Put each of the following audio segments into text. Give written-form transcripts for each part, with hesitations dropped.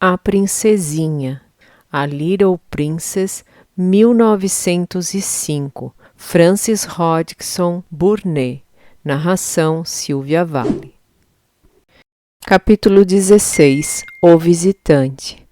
A Princesinha, A Little Princess, 1905, Frances Hodgson Burnett. Narração Silvia Vale. Capítulo 16. O Visitante.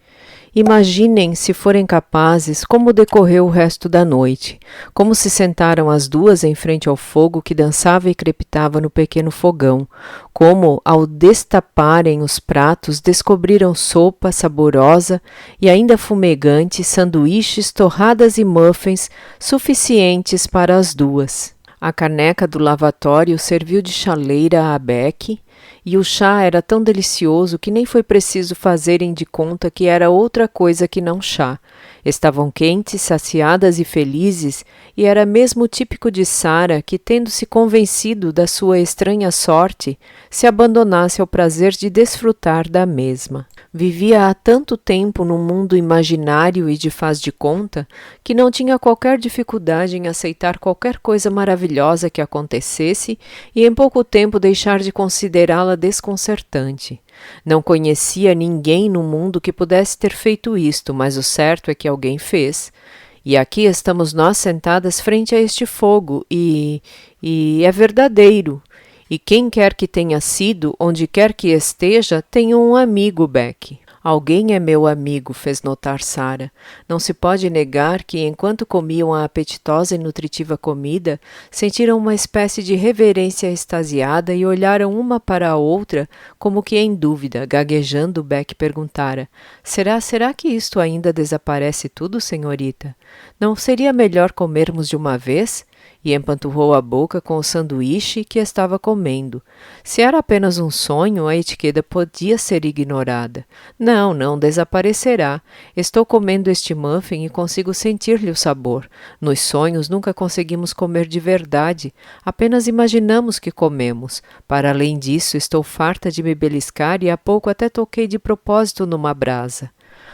Imaginem, se forem capazes, como decorreu o resto da noite, como se sentaram as duas em frente ao fogo que dançava e crepitava no pequeno fogão, como, ao destaparem os pratos, descobriram sopa saborosa e ainda fumegante, sanduíches, torradas e muffins suficientes para as duas. A caneca do lavatório serviu de chaleira à Becky, e o chá era tão delicioso que nem foi preciso fazerem de conta que era outra coisa que não chá. Estavam quentes, saciadas e felizes, e era mesmo típico de Sarah que, tendo-se convencido da sua estranha sorte, se abandonasse ao prazer de desfrutar da mesma. Vivia há tanto tempo num mundo imaginário e de faz de conta que não tinha qualquer dificuldade em aceitar qualquer coisa maravilhosa que acontecesse e em pouco tempo deixar de considerá-la desconcertante. Não conhecia ninguém no mundo que pudesse ter feito isto, mas o certo é que alguém fez. E aqui estamos nós sentadas frente a este fogo e é verdadeiro. E quem quer que tenha sido, onde quer que esteja, tem um amigo, Becky. Alguém é meu amigo, fez notar Sarah. Não se pode negar que, enquanto comiam a apetitosa e nutritiva comida, sentiram uma espécie de reverência extasiada e olharam uma para a outra, como que em dúvida. Gaguejando, Beck perguntara: Será que isto ainda desaparece tudo, senhorita? Não seria melhor comermos de uma vez? E empanturrou a boca com o sanduíche que estava comendo. Se era apenas um sonho, a etiqueta podia ser ignorada. Não desaparecerá. Estou comendo este muffin e consigo sentir-lhe o sabor. Nos sonhos nunca conseguimos comer de verdade, apenas imaginamos que comemos. Para além disso, estou farta de me beliscar e há pouco até toquei de propósito numa brasa.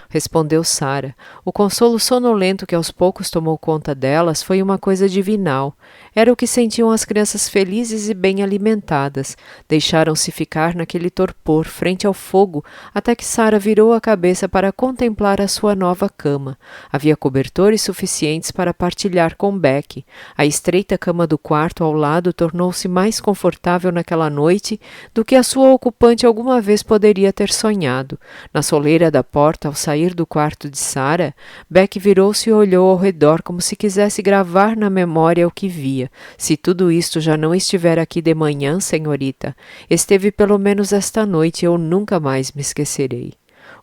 Respondeu Sarah. O consolo sonolento que aos poucos tomou conta delas foi uma coisa divinal. Era o que sentiam as crianças felizes e bem alimentadas. Deixaram-se ficar naquele torpor, frente ao fogo, até que Sarah virou a cabeça para contemplar a sua nova cama. Havia cobertores suficientes para partilhar com Becky. A estreita cama do quarto ao lado tornou-se mais confortável naquela noite do que a sua ocupante alguma vez poderia ter sonhado. Na soleira da porta, ao sair do quarto de Sarah, Beck virou-se e olhou ao redor como se quisesse gravar na memória o que via. Se tudo isto já não estiver aqui de manhã, senhorita, esteve pelo menos esta noite e eu nunca mais me esquecerei.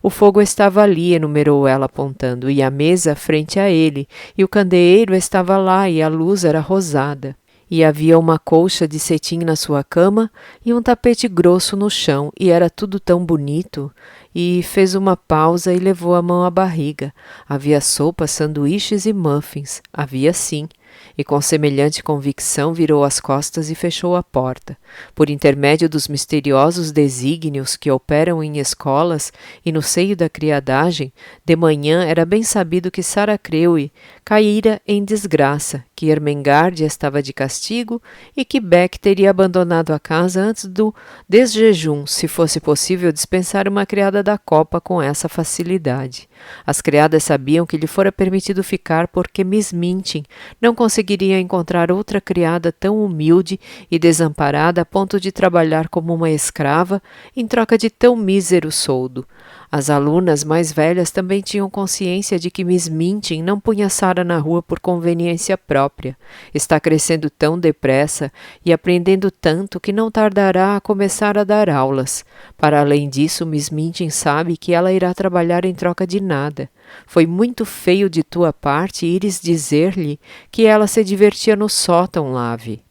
O fogo estava ali, enumerou ela apontando, e a mesa frente a ele, e o candeeiro estava lá e a luz era rosada. E havia uma colcha de cetim na sua cama e um tapete grosso no chão, e era tudo tão bonito. E fez uma pausa e levou a mão à barriga. Havia sopa, sanduíches e muffins. Havia sim. E com semelhante convicção virou as costas e fechou a porta. Por intermédio dos misteriosos desígnios que operam em escolas e no seio da criadagem, de manhã era bem sabido que Sarah Crewe caíra em desgraça, que Ermengarde estava de castigo e que Beck teria abandonado a casa antes do desjejum, se fosse possível dispensar uma criada da copa com essa facilidade. As criadas sabiam que lhe fora permitido ficar porque Miss Minchin não conseguiria encontrar outra criada tão humilde e desamparada a ponto de trabalhar como uma escrava em troca de tão mísero soldo. As alunas mais velhas também tinham consciência de que Miss Minchin não punha Sarah na rua por conveniência própria. Está crescendo tão depressa e aprendendo tanto que não tardará a começar a dar aulas. Para além disso, Miss Minchin sabe que ela irá trabalhar em troca de nada. Foi muito feio de tua parte ires dizer-lhe que ela se divertia no sótão, Lave.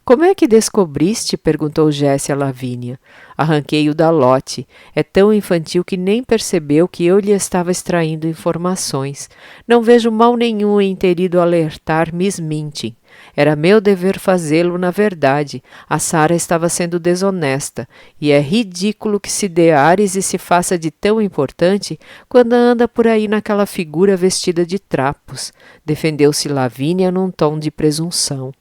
Como é que descobriste? Perguntou Jessie a Lavínia. Arranquei-o da lote. É tão infantil que nem percebeu que eu lhe estava extraindo informações. Não vejo mal nenhum em ter ido alertar Miss Minchin. Era meu dever fazê-lo, na verdade. A Sarah estava sendo desonesta, e é ridículo que se dê ares e se faça de tão importante quando anda por aí naquela figura vestida de trapos. Defendeu-se Lavínia num tom de presunção.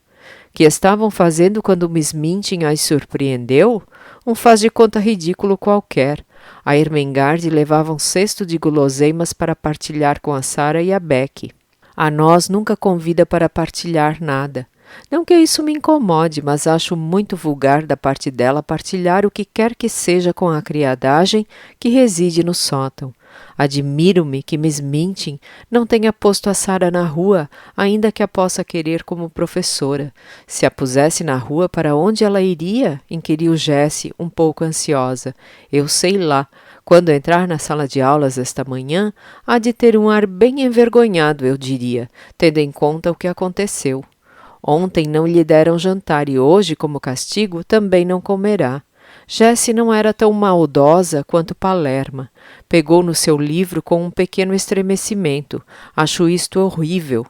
Que estavam fazendo quando Miss Minchin as surpreendeu? Um faz de conta ridículo qualquer. A Ermengarde levava um cesto de guloseimas para partilhar com a Sara e a Becky. A nós nunca convida para partilhar nada. Não que isso me incomode, mas acho muito vulgar da parte dela partilhar o que quer que seja com a criadagem que reside no sótão. Admiro-me que Miss Minchin não tenha posto a Sara na rua, ainda que a possa querer como professora. Se a pusesse na rua, para onde ela iria? Inquiriu Jessie, um pouco ansiosa. Eu sei lá. Quando entrar na sala de aulas esta manhã, há de ter um ar bem envergonhado, eu diria, tendo em conta o que aconteceu. Ontem não lhe deram jantar e hoje, como castigo, também não comerá. Jessie não era tão maldosa quanto Palerma. Pegou no seu livro com um pequeno estremecimento. Acho isto horrível.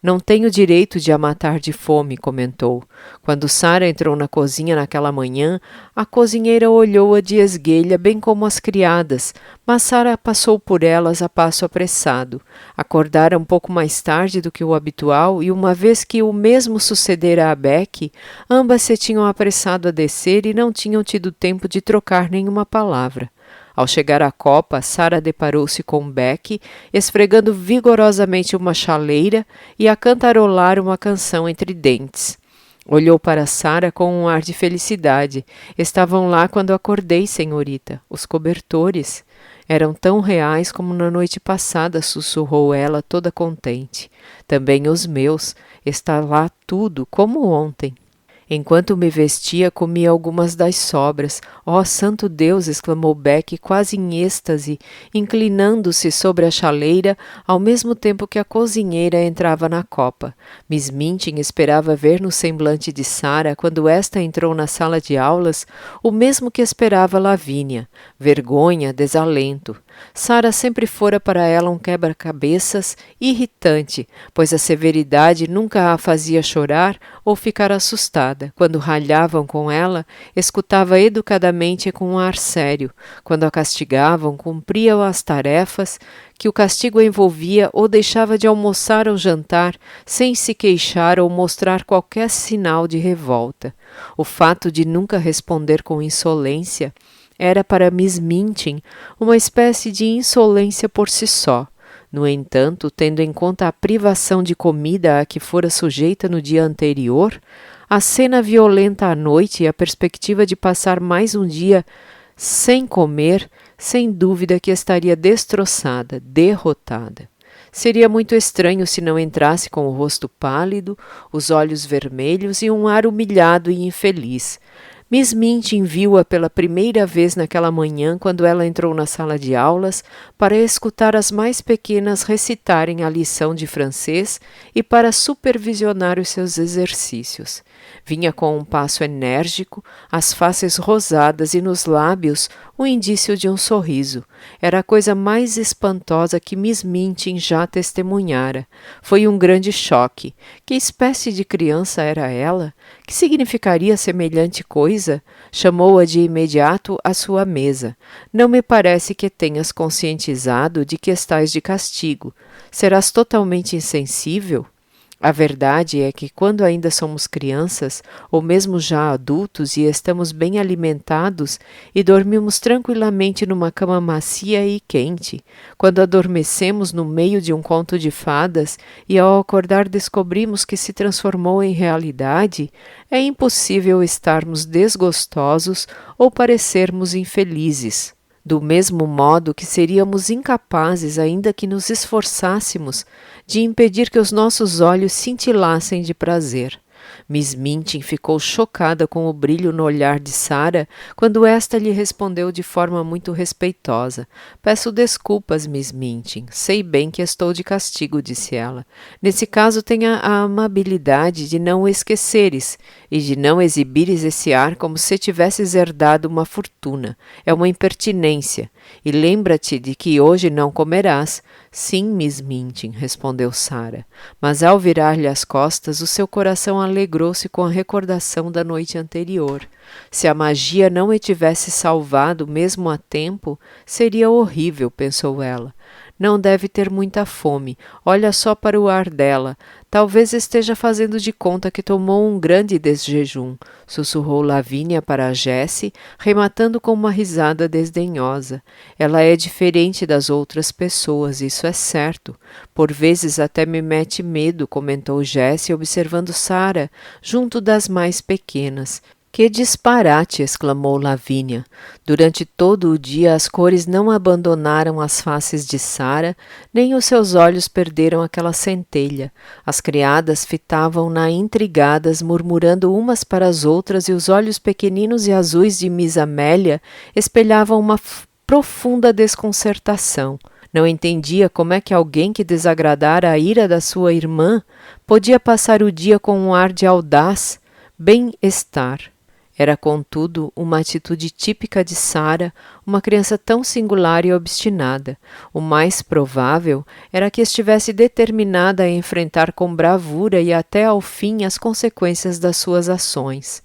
Não tenho direito de a matar de fome, comentou. Quando Sara entrou na cozinha naquela manhã, a cozinheira olhou-a de esguelha, bem como as criadas, mas Sara passou por elas a passo apressado. Acordara um pouco mais tarde do que o habitual e, uma vez que o mesmo sucedera a Becky, ambas se tinham apressado a descer e não tinham tido tempo de trocar nenhuma palavra. Ao chegar à copa, Sara deparou-se com Becky, esfregando vigorosamente uma chaleira e a cantarolar uma canção entre dentes. Olhou para Sara com um ar de felicidade. Estavam lá quando acordei, senhorita. Os cobertores. Eram tão reais como na noite passada, sussurrou ela, toda contente. Também os meus. Está lá tudo, como ontem. Enquanto me vestia, comia algumas das sobras. Oh, santo Deus! Exclamou Becky, quase em êxtase, inclinando-se sobre a chaleira, ao mesmo tempo que a cozinheira entrava na copa. Miss Minchin esperava ver no semblante de Sara, quando esta entrou na sala de aulas, o mesmo que esperava Lavínia: vergonha, desalento. Sara sempre fora para ela um quebra-cabeças irritante, pois a severidade nunca a fazia chorar ou ficar assustada. Quando ralhavam com ela, escutava educadamente e com um ar sério. Quando a castigavam, cumpria as tarefas que o castigo envolvia ou deixava de almoçar ou jantar sem se queixar ou mostrar qualquer sinal de revolta. O fato de nunca responder com insolência era para Miss Minchin uma espécie de insolência por si só. No entanto, tendo em conta a privação de comida a que fora sujeita no dia anterior, a cena violenta à noite e a perspectiva de passar mais um dia sem comer, sem dúvida que estaria destroçada, derrotada. Seria muito estranho se não entrasse com o rosto pálido, os olhos vermelhos e um ar humilhado e infeliz. Miss Minchin viu-a pela primeira vez naquela manhã quando ela entrou na sala de aulas para escutar as mais pequenas recitarem a lição de francês e para supervisionar os seus exercícios. Vinha com um passo enérgico, as faces rosadas e nos lábios o indício de um sorriso. Era a coisa mais espantosa que Miss Minchin já testemunhara. Foi um grande choque. Que espécie de criança era ela? Que significaria semelhante coisa? Chamou-a de imediato à sua mesa. Não me parece que tenhas conscientizado de que estás de castigo. Serás totalmente insensível? A verdade é que quando ainda somos crianças, ou mesmo já adultos e estamos bem alimentados e dormimos tranquilamente numa cama macia e quente, quando adormecemos no meio de um conto de fadas e ao acordar descobrimos que se transformou em realidade, é impossível estarmos desgostosos ou parecermos infelizes. Do mesmo modo que seríamos incapazes, ainda que nos esforçássemos, de impedir que os nossos olhos cintilassem de prazer. Miss Minchin ficou chocada com o brilho no olhar de Sara quando esta lhe respondeu de forma muito respeitosa. Peço desculpas, Miss Minchin. Sei bem que estou de castigo, disse ela. Nesse caso tenha a amabilidade de não o esqueceres e de não exibires esse ar como se tivesses herdado uma fortuna. É uma impertinência. E lembra-te de que hoje não comerás. Sim, Miss Minchin, respondeu Sara. Mas ao virar-lhe as costas, o seu coração alegrou-se com a recordação da noite anterior. Se a magia não a tivesse salvado mesmo a tempo, seria horrível, pensou ela. Não deve ter muita fome. Olha só para o ar dela. Talvez esteja fazendo de conta que tomou um grande desjejum, sussurrou Lavínia para Jessie, rematando com uma risada desdenhosa. Ela é diferente das outras pessoas, isso é certo. Por vezes até me mete medo, comentou Jessie, observando Sarah junto das mais pequenas. Que disparate! Exclamou Lavínia. Durante todo o dia as cores não abandonaram as faces de Sarah, nem os seus olhos perderam aquela centelha. As criadas fitavam-na intrigadas, murmurando umas para as outras, e os olhos pequeninos e azuis de Miss Amélia espelhavam uma profunda desconcertação. Não entendia como é que alguém que desagradara a ira da sua irmã podia passar o dia com um ar de audaz bem-estar. Era, contudo, uma atitude típica de Sarah, uma criança tão singular e obstinada. O mais provável era que estivesse determinada a enfrentar com bravura e até ao fim as consequências das suas ações.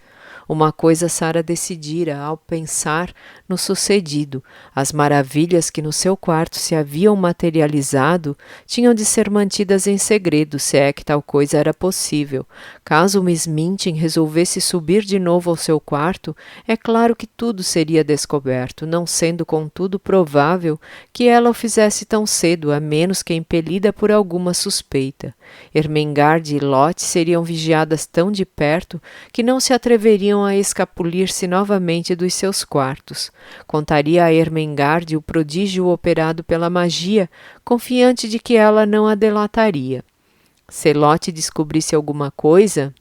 Uma coisa Sarah decidira ao pensar no sucedido. As maravilhas que no seu quarto se haviam materializado tinham de ser mantidas em segredo, se é que tal coisa era possível. Caso Miss Minchin resolvesse subir de novo ao seu quarto, é claro que tudo seria descoberto, não sendo, contudo, provável que ela o fizesse tão cedo, a menos que impelida por alguma suspeita. Ermengarde e Lot seriam vigiadas tão de perto que não se atreveriam a escapulir-se novamente dos seus quartos. Contaria a Ermengarde o prodígio operado pela magia, confiante de que ela não a delataria. Se Lot descobrisse alguma coisa,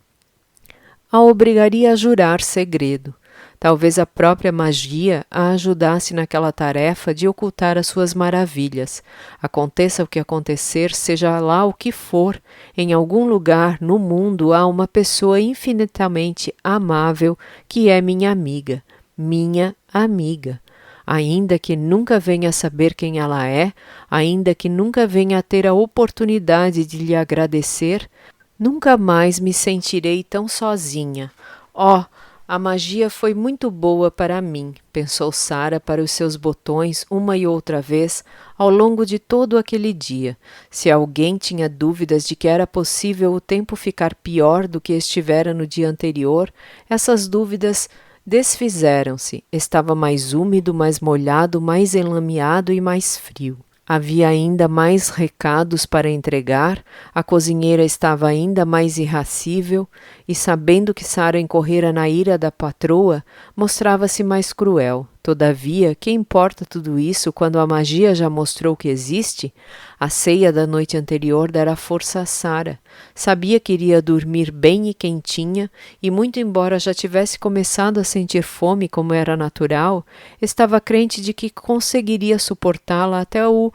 a obrigaria a jurar segredo. Talvez a própria magia a ajudasse naquela tarefa de ocultar as suas maravilhas. Aconteça o que acontecer, seja lá o que for, em algum lugar no mundo há uma pessoa infinitamente amável que é minha amiga. Minha amiga. Ainda que nunca venha a saber quem ela é, ainda que nunca venha a ter a oportunidade de lhe agradecer, nunca mais me sentirei tão sozinha. Oh, a magia foi muito boa para mim, pensou Sarah para os seus botões uma e outra vez ao longo de todo aquele dia. Se alguém tinha dúvidas de que era possível o tempo ficar pior do que estivera no dia anterior, essas dúvidas desfizeram-se. Estava mais úmido, mais molhado, mais enlameado e mais frio. Havia ainda mais recados para entregar, a cozinheira estava ainda mais irascível e, sabendo que Sarah incorrera na ira da patroa, mostrava-se mais cruel. Todavia, que importa tudo isso quando a magia já mostrou que existe? A ceia da noite anterior dera força a Sarah. Sabia que iria dormir bem e quentinha, e muito embora já tivesse começado a sentir fome como era natural, estava crente de que conseguiria suportá-la até o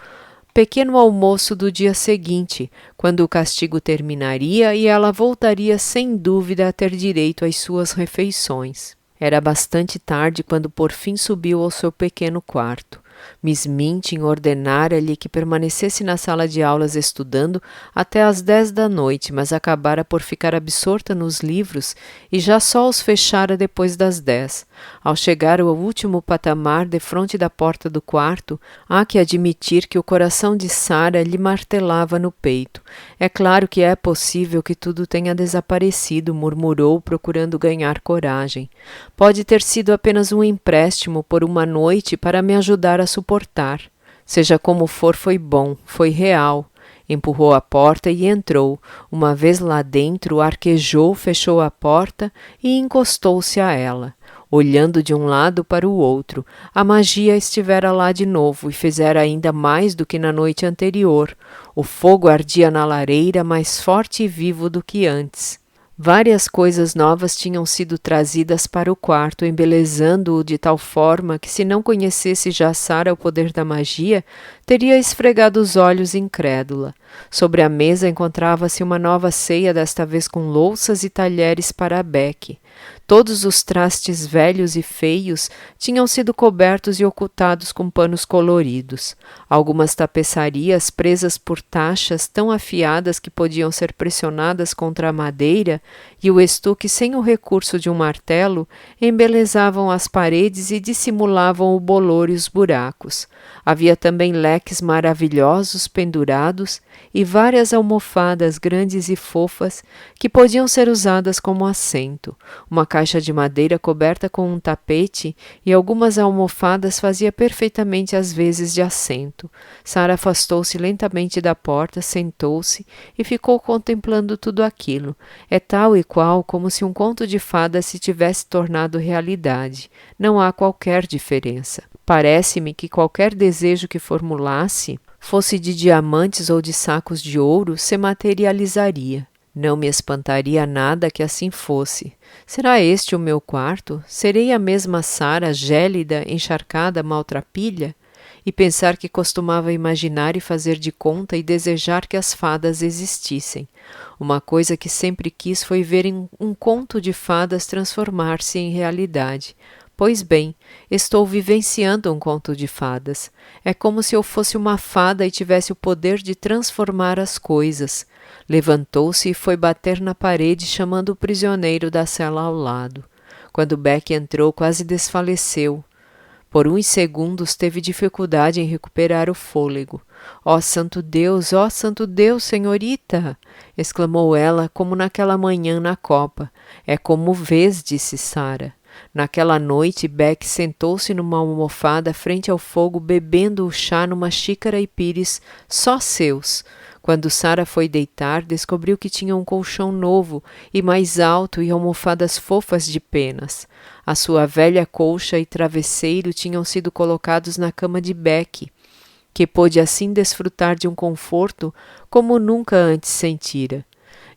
pequeno almoço do dia seguinte, quando o castigo terminaria e ela voltaria sem dúvida a ter direito às suas refeições. Era bastante tarde quando por fim subiu ao seu pequeno quarto. Miss Minchin ordenara-lhe que permanecesse na sala de aulas estudando até às 10 da noite, mas acabara por ficar absorta nos livros e já só os fechara depois das 10. Ao chegar ao último patamar defronte da porta do quarto, há que admitir que o coração de Sarah lhe martelava no peito. É claro que é possível que tudo tenha desaparecido, murmurou, procurando ganhar coragem. Pode ter sido apenas um empréstimo por uma noite para me ajudar a suportar. Seja como for, foi bom, foi real. Empurrou a porta e entrou. Uma vez lá dentro, arquejou, fechou a porta e encostou-se a ela, olhando de um lado para o outro. A magia estivera lá de novo e fizera ainda mais do que na noite anterior. O fogo ardia na lareira, mais forte e vivo do que antes. Várias coisas novas tinham sido trazidas para o quarto, embelezando-o de tal forma que, se não conhecesse já Sarah o poder da magia, teria esfregado os olhos incrédula. Sobre a mesa encontrava-se uma nova ceia, desta vez com louças e talheres para a Becky. Todos os trastes velhos e feios tinham sido cobertos e ocultados com panos coloridos. Algumas tapeçarias presas por tachas tão afiadas que podiam ser pressionadas contra a madeira e o estuque sem o recurso de um martelo embelezavam as paredes e dissimulavam o bolor e os buracos. Havia também leques maravilhosos pendurados e várias almofadas grandes e fofas que podiam ser usadas como assento. Uma caixa de madeira coberta com um tapete e algumas almofadas fazia perfeitamente as vezes de assento. Sara afastou-se lentamente da porta, sentou-se e ficou contemplando tudo aquilo. É tal e qual como se um conto de fadas se tivesse tornado realidade. Não há qualquer diferença. Parece-me que qualquer desejo que formulasse, fosse de diamantes ou de sacos de ouro, se materializaria. Não me espantaria nada que assim fosse. Será este o meu quarto? Serei a mesma Sara, gélida, encharcada, maltrapilha? E pensar que costumava imaginar e fazer de conta e desejar que as fadas existissem. Uma coisa que sempre quis foi ver um conto de fadas transformar-se em realidade. Pois bem, estou vivenciando um conto de fadas. É como se eu fosse uma fada e tivesse o poder de transformar as coisas. Levantou-se e foi bater na parede, chamando o prisioneiro da cela ao lado. Quando Beck entrou, quase desfaleceu. Por uns segundos teve dificuldade em recuperar o fôlego. Ó santo Deus, senhorita! Exclamou ela, como naquela manhã na copa. É como vês, disse Sara. Naquela noite, Beck sentou-se numa almofada frente ao fogo, bebendo o chá numa xícara e pires só seus. Quando Sara foi deitar, descobriu que tinha um colchão novo e mais alto e almofadas fofas de penas. A sua velha colcha e travesseiro tinham sido colocados na cama de Beck, que pôde assim desfrutar de um conforto como nunca antes sentira.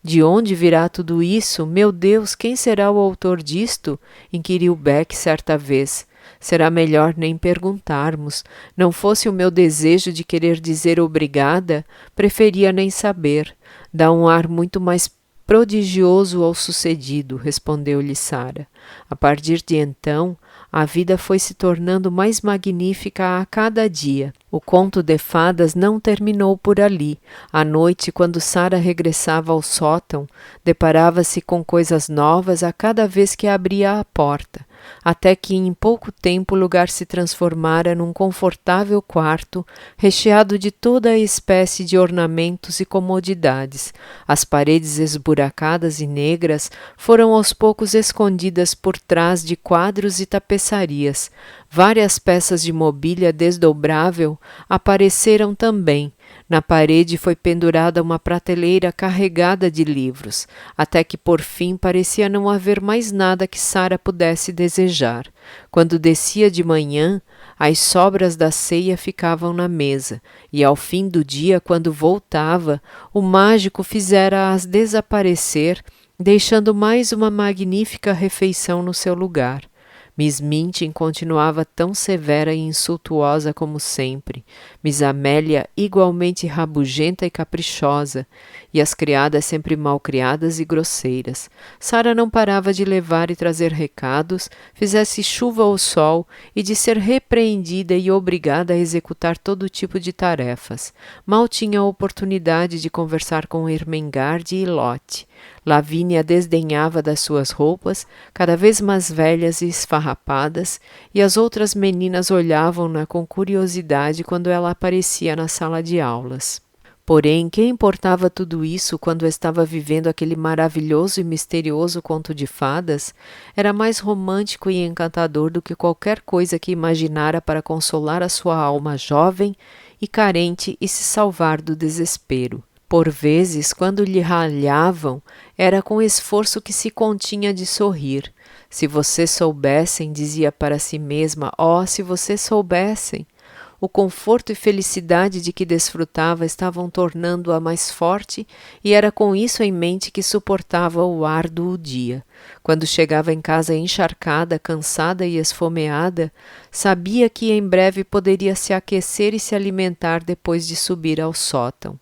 De onde virá tudo isso? Meu Deus, quem será o autor disto? Inquiriu Beck certa vez. Será melhor nem perguntarmos. Não fosse o meu desejo de querer dizer obrigada, preferia nem saber. Dá um ar muito mais prodigioso ao sucedido, respondeu-lhe Sara. A partir de então, a vida foi se tornando mais magnífica a cada dia. O conto de fadas não terminou por ali. À noite, quando Sara regressava ao sótão, deparava-se com coisas novas a cada vez que abria a porta, até que em pouco tempo o lugar se transformara num confortável quarto, recheado de toda a espécie de ornamentos e comodidades. As paredes esburacadas e negras foram aos poucos escondidas por trás de quadros e tapeçarias. Várias peças de mobília desdobrável apareceram também. Na parede foi pendurada uma prateleira carregada de livros, até que por fim parecia não haver mais nada que Sara pudesse desejar. Quando descia de manhã, as sobras da ceia ficavam na mesa, e ao fim do dia, quando voltava, o mágico fizera-as desaparecer, deixando mais uma magnífica refeição no seu lugar. Miss Minchin continuava tão severa e insultuosa como sempre, Miss Amélia igualmente rabugenta e caprichosa, e as criadas sempre malcriadas e grosseiras. Sara não parava de levar e trazer recados, fizesse chuva ou sol, e de ser repreendida e obrigada a executar todo tipo de tarefas. Mal tinha a oportunidade de conversar com Ermengarde e Lotte. Lavínia desdenhava das suas roupas, cada vez mais velhas e esfarrapadas, e as outras meninas olhavam-na com curiosidade quando ela aparecia na sala de aulas. Porém, que importava tudo isso quando estava vivendo aquele maravilhoso e misterioso conto de fadas? Era mais romântico e encantador do que qualquer coisa que imaginara para consolar a sua alma jovem e carente e se salvar do desespero. Por vezes, quando lhe ralhavam, era com esforço que se continha de sorrir. Se vocês soubessem, dizia para si mesma, se vocês soubessem! O conforto e felicidade de que desfrutava estavam tornando-a mais forte e era com isso em mente que suportava o árduo dia. Quando chegava em casa encharcada, cansada e esfomeada, sabia que em breve poderia se aquecer e se alimentar depois de subir ao sótão.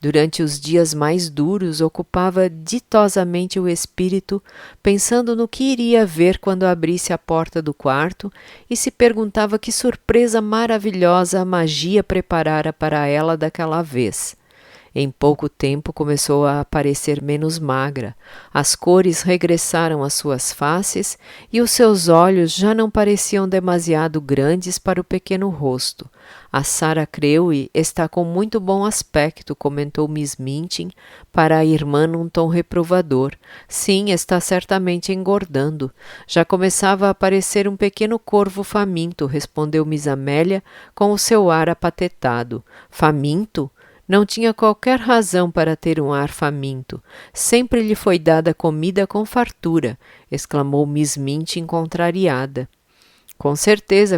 Durante os dias mais duros, ocupava ditosamente o espírito, pensando no que iria ver quando abrisse a porta do quarto e se perguntava que surpresa maravilhosa a magia preparara para ela daquela vez. Em pouco tempo começou a aparecer menos magra, as cores regressaram às suas faces e os seus olhos já não pareciam demasiado grandes para o pequeno rosto. A Sarah Crewe está com muito bom aspecto, comentou Miss Minchin para a irmã num tom reprovador. Sim, está certamente engordando. Já começava a aparecer um pequeno corvo faminto, respondeu Miss Amélia com o seu ar apatetado. Faminto? Não tinha qualquer razão para ter um ar faminto. Sempre lhe foi dada comida com fartura, exclamou Miss Minchin contrariada. Com certeza,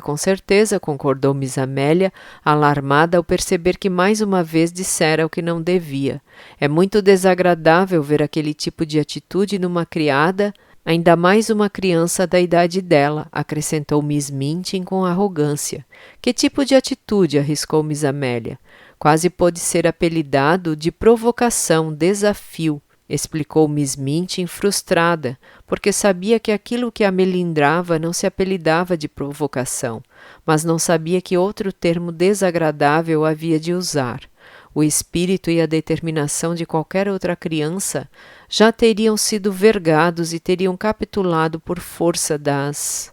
concordou Miss Amélia, alarmada ao perceber que mais uma vez dissera o que não devia. É muito desagradável ver aquele tipo de atitude numa criada, ainda mais uma criança da idade dela, acrescentou Miss Minchin com arrogância. Que tipo de atitude? Arriscou Miss Amélia. Quase pôde ser apelidado de provocação, desafio, explicou Miss Minchin frustrada, porque sabia que aquilo que a melindrava não se apelidava de provocação, mas não sabia que outro termo desagradável havia de usar. O espírito e a determinação de qualquer outra criança já teriam sido vergados e teriam capitulado por força das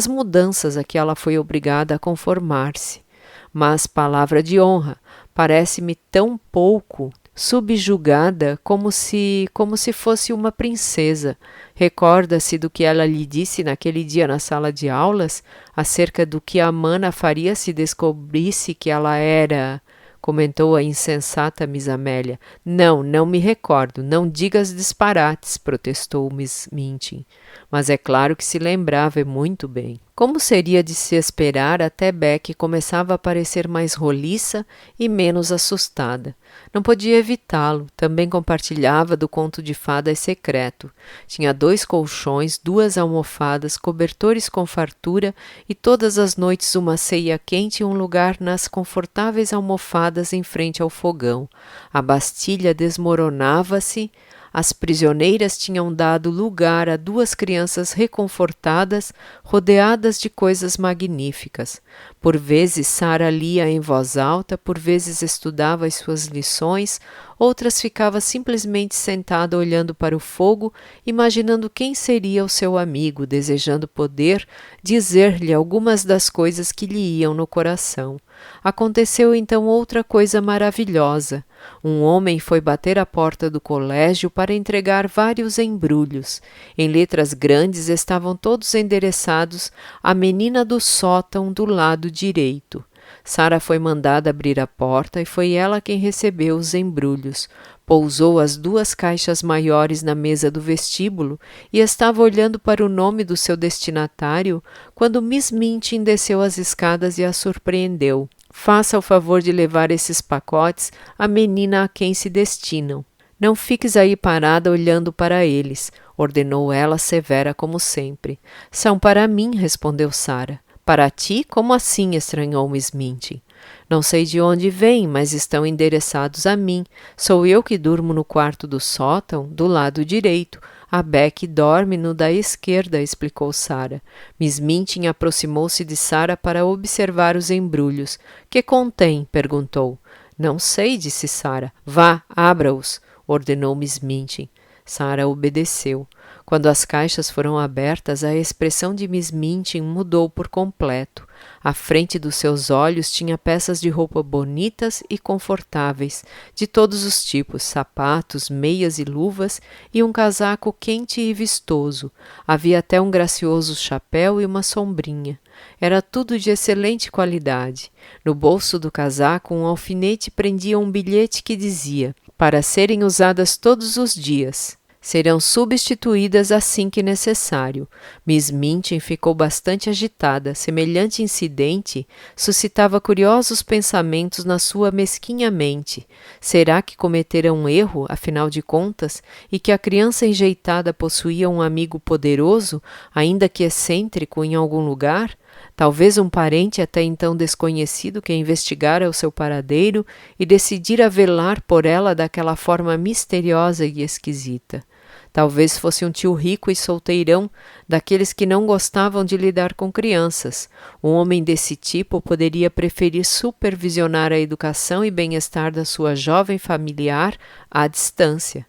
mudanças a que ela foi obrigada a conformar-se. Mas, palavra de honra, parece-me tão pouco subjugada como se fosse uma princesa. Recorda-se do que ela lhe disse naquele dia na sala de aulas, acerca do que a Mana faria se descobrisse que ela era... comentou a insensata Miss Amélia. Não me recordo. Não digas disparates, protestou Miss Minchin. Mas é claro que se lembrava muito bem. Como seria de se esperar, até Beck começava a parecer mais roliça e menos assustada. Não podia evitá-lo, também compartilhava do conto de fadas secreto. Tinha 2 colchões, 2 almofadas, cobertores com fartura e todas as noites uma ceia quente e um lugar nas confortáveis almofadas em frente ao fogão. A Bastilha desmoronava-se. As prisioneiras tinham dado lugar a 2 crianças reconfortadas, rodeadas de coisas magníficas. Por vezes Sarah lia em voz alta, por vezes estudava as suas lições, outras ficava simplesmente sentada olhando para o fogo, imaginando quem seria o seu amigo, desejando poder dizer-lhe algumas das coisas que lhe iam no coração. Aconteceu então outra coisa maravilhosa. Um homem foi bater à porta do colégio para entregar vários embrulhos. Em letras grandes estavam todos endereçados à menina do sótão do lado direito. Sarah foi mandada abrir a porta e foi ela quem recebeu os embrulhos. Pousou as 2 caixas maiores na mesa do vestíbulo e estava olhando para o nome do seu destinatário quando Miss Minchin desceu as escadas e a surpreendeu. Faça o favor de levar esses pacotes à menina a quem se destinam. Não fiques aí parada olhando para eles, ordenou ela severa como sempre. São para mim, respondeu Sarah. Para ti? Como assim? Estranhou Miss Minchin. Não sei de onde vêm, mas estão endereçados a mim. Sou eu que durmo no quarto do sótão, do lado direito. A Beck dorme no da esquerda, explicou Sarah. Miss Minchin aproximou-se de Sarah para observar os embrulhos. Que contém? Perguntou. Não sei, disse Sarah. Vá, abra-os, ordenou Miss Minchin. Sarah obedeceu. Quando as caixas foram abertas, a expressão de Miss Minchin mudou por completo. À frente dos seus olhos tinha peças de roupa bonitas e confortáveis, de todos os tipos, sapatos, meias e luvas, e um casaco quente e vistoso. Havia até um gracioso chapéu e uma sombrinha. Era tudo de excelente qualidade. No bolso do casaco, um alfinete prendia um bilhete que dizia: para serem usadas todos os dias. Serão substituídas assim que necessário. Miss Minchin ficou bastante agitada. Semelhante incidente suscitava curiosos pensamentos na sua mesquinha mente. Será que cometera um erro, afinal de contas, e que a criança enjeitada possuía um amigo poderoso, ainda que excêntrico, em algum lugar? Talvez um parente até então desconhecido que investigara o seu paradeiro e decidira velar por ela daquela forma misteriosa e esquisita. Talvez fosse um tio rico e solteirão, daqueles que não gostavam de lidar com crianças. Um homem desse tipo poderia preferir supervisionar a educação e bem-estar da sua jovem familiar à distância.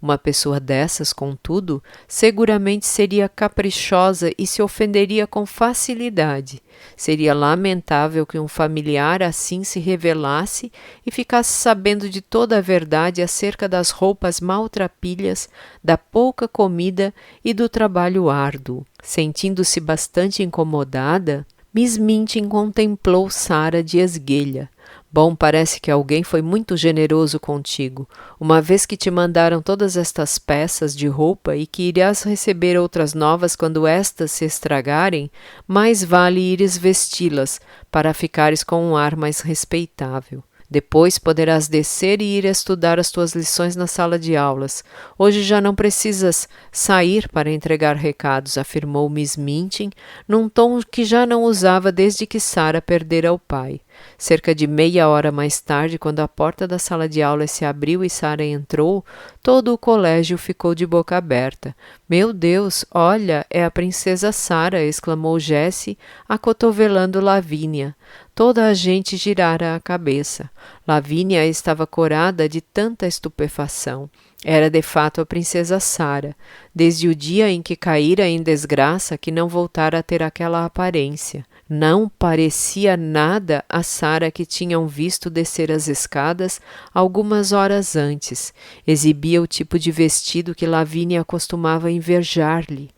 Uma pessoa dessas, contudo, seguramente seria caprichosa e se ofenderia com facilidade. Seria lamentável que um familiar assim se revelasse e ficasse sabendo de toda a verdade acerca das roupas maltrapilhas, da pouca comida e do trabalho árduo. Sentindo-se bastante incomodada, Miss Minchin contemplou Sarah de esguelha. Bom, parece que alguém foi muito generoso contigo, uma vez que te mandaram todas estas peças de roupa e que irás receber outras novas quando estas se estragarem, mais vale ires vesti-las, para ficares com um ar mais respeitável. Depois poderás descer e ir estudar as tuas lições na sala de aulas. Hoje já não precisas sair para entregar recados, afirmou Miss Minchin, num tom que já não usava desde que Sarah perdera o pai. Cerca de meia hora mais tarde, quando a porta da sala de aula se abriu e Sarah entrou, todo o colégio ficou de boca aberta. Meu Deus, olha, é a princesa Sarah, exclamou Jessie, acotovelando Lavínia. Toda a gente girara a cabeça. Lavínia estava corada de tanta estupefação. Era de fato a princesa Sarah, desde o dia em que caíra em desgraça que não voltara a ter aquela aparência. Não parecia nada a Sarah que tinham visto descer as escadas algumas horas antes. Exibia o tipo de vestido que Lavínia costumava invejar-lhe.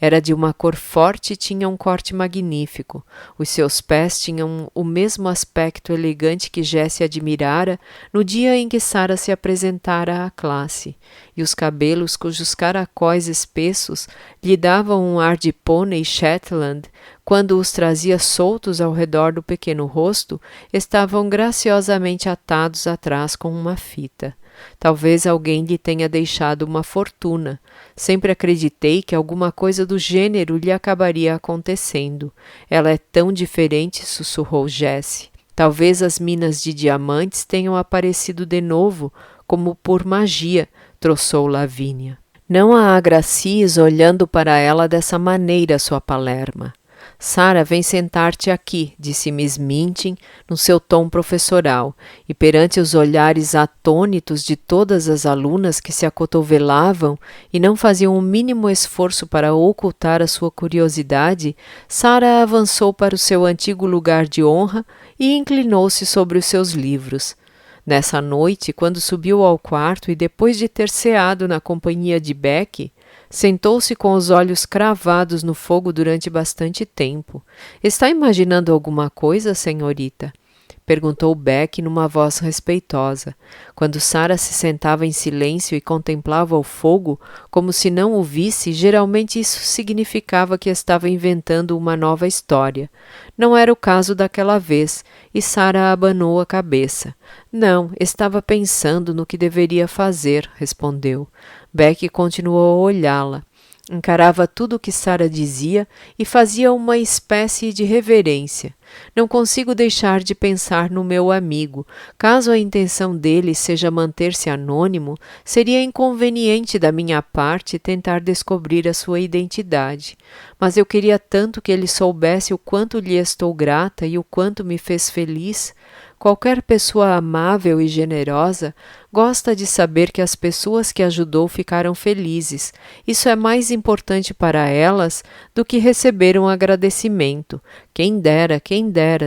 Era de uma cor forte e tinha um corte magnífico. Os seus pés tinham o mesmo aspecto elegante que Jessie admirara no dia em que Sarah se apresentara à classe, e os cabelos, cujos caracóis espessos lhe davam um ar de pônei Shetland, quando os trazia soltos ao redor do pequeno rosto, estavam graciosamente atados atrás com uma fita. Talvez alguém lhe tenha deixado uma fortuna. Sempre acreditei que alguma coisa do gênero lhe acabaria acontecendo. Ela é tão diferente, sussurrou Jessie. Talvez as minas de diamantes tenham aparecido de novo, como por magia, troçou Lavínia. Não a agracies olhando para ela dessa maneira, sua palerma. Sarah, vem sentar-te aqui, disse Miss Minchin, no seu tom professoral, e perante os olhares atônitos de todas as alunas que se acotovelavam e não faziam o mínimo esforço para ocultar a sua curiosidade, Sarah avançou para o seu antigo lugar de honra e inclinou-se sobre os seus livros. Nessa noite, quando subiu ao quarto e depois de ter ceado na companhia de Becky, sentou-se com os olhos cravados no fogo durante bastante tempo. — Está imaginando alguma coisa, senhorita? Perguntou Becky numa voz respeitosa. Quando Sarah se sentava em silêncio e contemplava o fogo, como se não o visse, geralmente isso significava que estava inventando uma nova história. Não era o caso daquela vez, e Sarah abanou a cabeça. — Não, estava pensando no que deveria fazer, respondeu. Becky continuou a olhá-la. Encarava tudo o que Sarah dizia e fazia uma espécie de reverência. Não consigo deixar de pensar no meu amigo. Caso a intenção dele seja manter-se anônimo, seria inconveniente da minha parte tentar descobrir a sua identidade. Mas eu queria tanto que ele soubesse o quanto lhe estou grata e o quanto me fez feliz. Qualquer pessoa amável e generosa gosta de saber que as pessoas que ajudou ficaram felizes. Isso é mais importante para elas do que receber um agradecimento. Quem dera,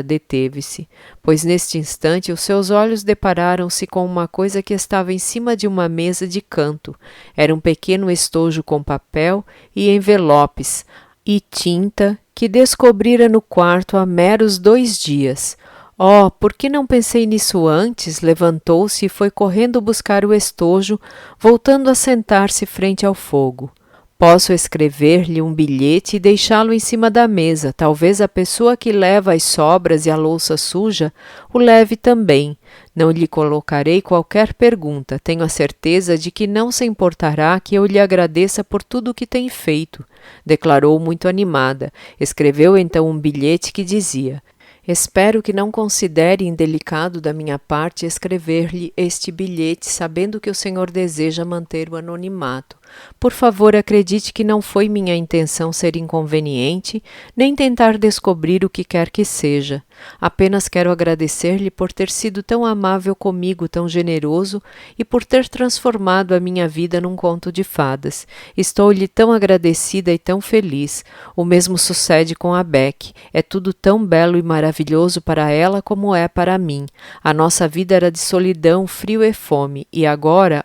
deteve-se, pois neste instante os seus olhos depararam-se com uma coisa que estava em cima de uma mesa de canto. Era um pequeno estojo com papel e envelopes e tinta que descobrira no quarto há meros 2 dias. Oh, por que não pensei nisso antes? Levantou-se e foi correndo buscar o estojo, voltando a sentar-se frente ao fogo. Posso escrever-lhe um bilhete e deixá-lo em cima da mesa. Talvez a pessoa que leva as sobras e a louça suja o leve também. Não lhe colocarei qualquer pergunta. Tenho a certeza de que não se importará que eu lhe agradeça por tudo o que tem feito, declarou muito animada. Escreveu então um bilhete que dizia: espero que não considere indelicado da minha parte escrever-lhe este bilhete, sabendo que o senhor deseja manter o anonimato. Por favor, acredite que não foi minha intenção ser inconveniente, nem tentar descobrir o que quer que seja. Apenas quero agradecer-lhe por ter sido tão amável comigo, tão generoso, e por ter transformado a minha vida num conto de fadas. Estou-lhe tão agradecida e tão feliz. O mesmo sucede com a Beck. É tudo tão belo e maravilhoso para ela como é para mim. A nossa vida era de solidão, frio e fome, e agora,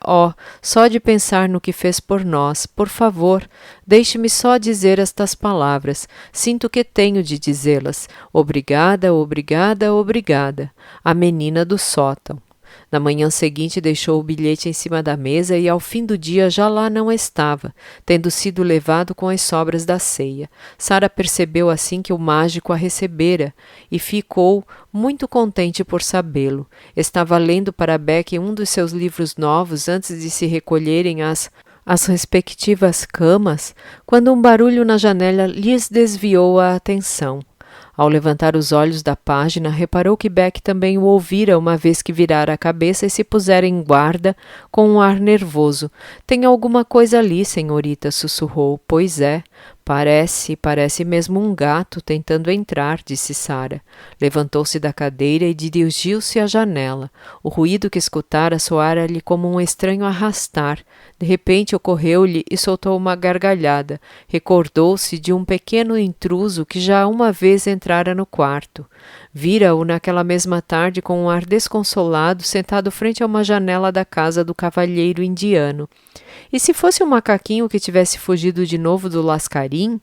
só de pensar no que fez por nós, por favor, deixe-me só dizer estas palavras. Sinto que tenho de dizê-las. Obrigada, obrigada, obrigada. A menina do sótão. Na manhã seguinte deixou o bilhete em cima da mesa e ao fim do dia já lá não estava, tendo sido levado com as sobras da ceia. Sara percebeu assim que o mágico a recebera e ficou muito contente por sabê-lo. Estava lendo para Beck um dos seus livros novos antes de se recolherem às respectivas camas, quando um barulho na janela lhes desviou a atenção. Ao levantar os olhos da página, reparou que Beck também o ouvira uma vez que virara a cabeça e se pusera em guarda com um ar nervoso. — Tem alguma coisa ali, senhorita, sussurrou. — Pois é. Parece mesmo um gato tentando entrar, disse Sara. Levantou-se da cadeira e dirigiu-se à janela. O ruído que escutara soara-lhe como um estranho arrastar. De repente ocorreu-lhe e soltou uma gargalhada. Recordou-se de um pequeno intruso que já uma vez entrara no quarto. Vira-o naquela mesma tarde com um ar desconsolado, sentado frente a uma janela da casa do cavalheiro indiano. E se fosse um macaquinho que tivesse fugido de novo do lascarim?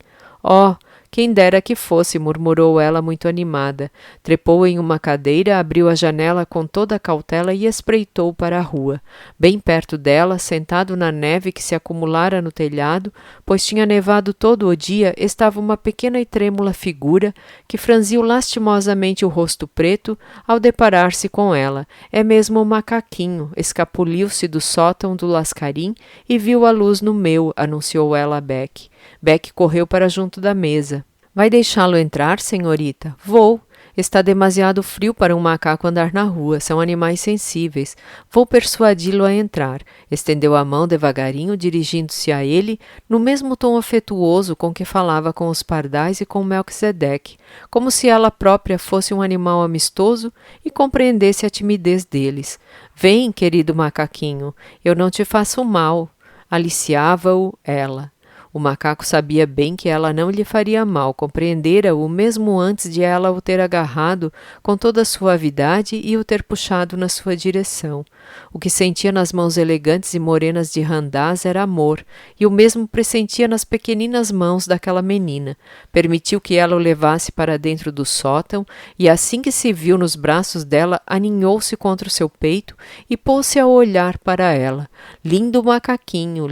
Quem dera que fosse, murmurou ela muito animada. Trepou em uma cadeira, abriu a janela com toda a cautela e espreitou para a rua. Bem perto dela, sentado na neve que se acumulara no telhado, pois tinha nevado todo o dia, estava uma pequena e trêmula figura que franziu lastimosamente o rosto preto ao deparar-se com ela. É mesmo um macaquinho, escapuliu-se do sótão do lascarim e viu a luz no meu, anunciou ela a Beck. Beck correu para junto da mesa. Vai deixá-lo entrar, senhorita? Vou. Está demasiado frio para um macaco andar na rua. São animais sensíveis. Vou persuadi-lo a entrar. Estendeu a mão devagarinho, dirigindo-se a ele, no mesmo tom afetuoso com que falava com os pardais e com Melquisedeque, como se ela própria fosse um animal amistoso e compreendesse a timidez deles. Vem, querido macaquinho, eu não te faço mal. Aliciava-o ela. O macaco sabia bem que ela não lhe faria mal, compreendera-o mesmo antes de ela o ter agarrado com toda a suavidade e o ter puxado na sua direção. O que sentia nas mãos elegantes e morenas de Randaz era amor, e o mesmo pressentia nas pequeninas mãos daquela menina. Permitiu que ela o levasse para dentro do sótão, e assim que se viu nos braços dela, aninhou-se contra o seu peito e pôs-se a olhar para ela. Lindo macaquinho,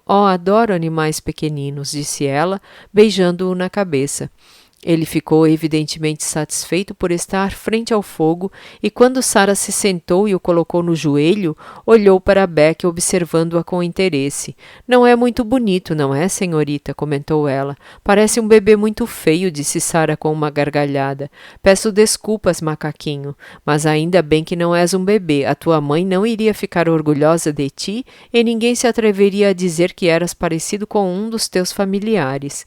adoro animais pequeninos, disse ela, beijando-o na cabeça. Ele ficou evidentemente satisfeito por estar frente ao fogo e quando Sara se sentou e o colocou no joelho, olhou para Beck observando-a com interesse. Não é muito bonito, não é, senhorita? Comentou ela. Parece um bebê muito feio, disse Sara com uma gargalhada. Peço desculpas, macaquinho, mas ainda bem que não és um bebê. A tua mãe não iria ficar orgulhosa de ti e ninguém se atreveria a dizer que eras parecido com um dos teus familiares.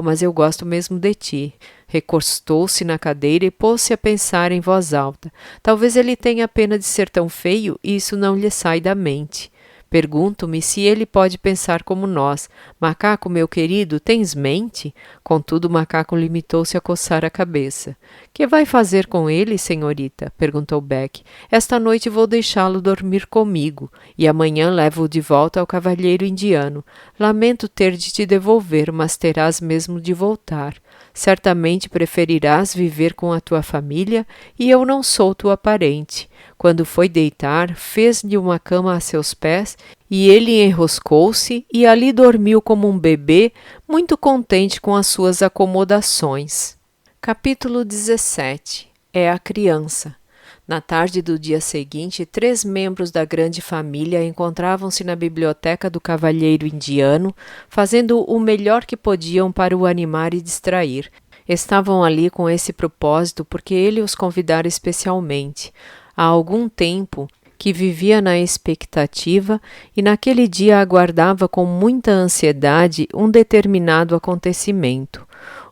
Mas eu gosto mesmo de ti. Recostou-se na cadeira e pôs-se a pensar em voz alta. Talvez ele tenha pena de ser tão feio e isso não lhe sai da mente. Pergunto-me se ele pode pensar como nós. Macaco, meu querido, tens mente? Contudo, o macaco limitou-se a coçar a cabeça. Que vai fazer com ele, senhorita? Perguntou Beck. Esta noite vou deixá-lo dormir comigo e amanhã levo-o de volta ao cavalheiro indiano. Lamento ter de te devolver, mas terás mesmo de voltar. Certamente preferirás viver com a tua família e eu não sou tua parente. Quando foi deitar, fez-lhe uma cama a seus pés e ele enroscou-se e ali dormiu como um bebê, muito contente com as suas acomodações. Capítulo 17. É a criança. Na tarde do dia seguinte, 3 membros da grande família encontravam-se na biblioteca do cavalheiro indiano, fazendo o melhor que podiam para o animar e distrair. Estavam ali com esse propósito porque ele os convidara especialmente. Há algum tempo que vivia na expectativa e naquele dia aguardava com muita ansiedade um determinado acontecimento.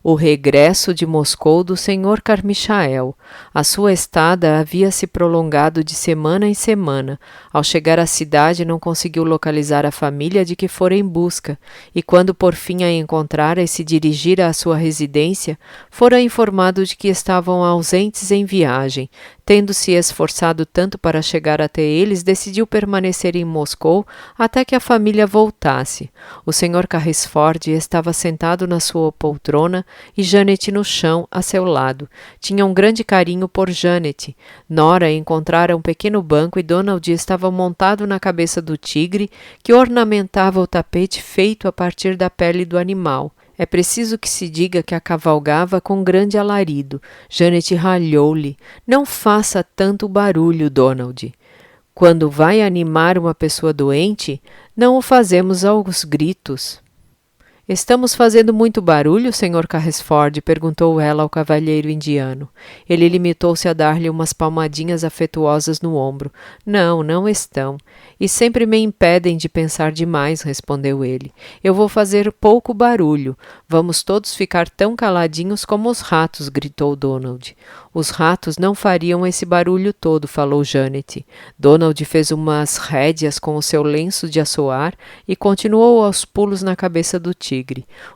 O regresso de Moscou do Sr. Carmichael. A sua estada havia se prolongado de semana em semana. Ao chegar à cidade, não conseguiu localizar a família de que fora em busca, e quando por fim a encontrara e se dirigira à sua residência, fora informado de que estavam ausentes em viagem. Tendo-se esforçado tanto para chegar até eles, decidiu permanecer em Moscou até que a família voltasse. O Sr. Carrisford estava sentado na sua poltrona e Janet no chão, a seu lado. Tinha um grande carinho por Janet. Nora encontrara um pequeno banco e Donald estava montado na cabeça do tigre que ornamentava o tapete feito a partir da pele do animal. É preciso que se diga que a cavalgava com grande alarido. Janet ralhou-lhe. Não faça tanto barulho, Donald. Quando vai animar uma pessoa doente, não o fazemos aos gritos. Estamos fazendo muito barulho, Sr. Carrisford? Perguntou ela ao cavalheiro indiano. Ele limitou-se a dar-lhe umas palmadinhas afetuosas no ombro. Não, não estão. E sempre me impedem de pensar demais, respondeu ele. Eu vou fazer pouco barulho. Vamos todos ficar tão caladinhos como os ratos, gritou Donald. Os ratos não fariam esse barulho todo, falou Janet. Donald fez umas rédeas com o seu lenço de assoar e continuou aos pulos na cabeça do tigre.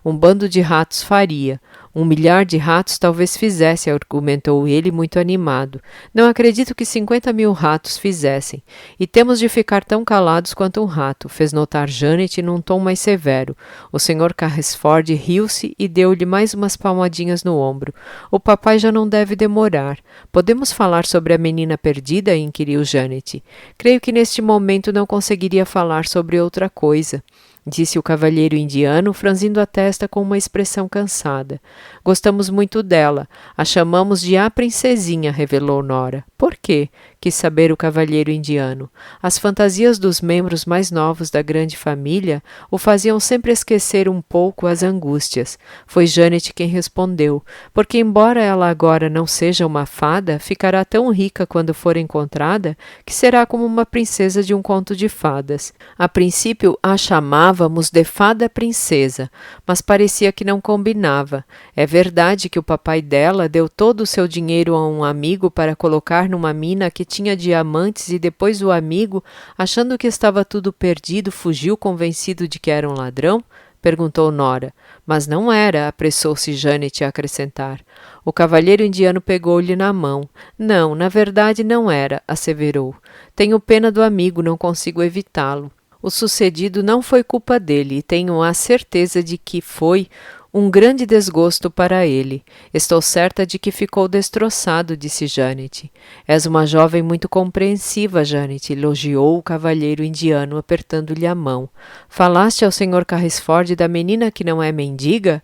Um bando de ratos faria. 1 milhar de ratos talvez fizesse, argumentou ele muito animado. Não acredito que 50.000 ratos fizessem. E temos de ficar tão calados quanto um rato, fez notar Janet num tom mais severo. O Sr. Carrisford riu-se e deu-lhe mais umas palmadinhas no ombro. O papai já não deve demorar. Podemos falar sobre a menina perdida? Inquiriu Janet. Creio que neste momento não conseguiria falar sobre outra coisa, disse o cavalheiro indiano, franzindo a testa com uma expressão cansada. Gostamos muito dela. A chamamos de a princesinha, revelou Nora. Por quê? Quis saber o cavalheiro indiano. As fantasias dos membros mais novos da grande família o faziam sempre esquecer um pouco as angústias. Foi Janet quem respondeu, porque embora ela agora não seja uma fada, ficará tão rica quando for encontrada que será como uma princesa de um conto de fadas. A princípio a chamávamos de fada princesa, mas parecia que não combinava. É verdade que o papai dela deu todo o seu dinheiro a um amigo para colocar numa mina que tinha diamantes e depois o amigo, achando que estava tudo perdido, fugiu convencido de que era um ladrão? Perguntou Nora. Mas não era, apressou-se Janet a acrescentar. O cavalheiro indiano pegou-lhe na mão. Não, na verdade não era, asseverou. Tenho pena do amigo, não consigo evitá-lo. O sucedido não foi culpa dele e tenho a certeza de que foi um grande desgosto para ele. Estou certa de que ficou destroçado, disse Janet. És uma jovem muito compreensiva, Janet, elogiou o cavalheiro indiano, apertando-lhe a mão. Falaste ao Sr. Carrisford da menina que não é mendiga?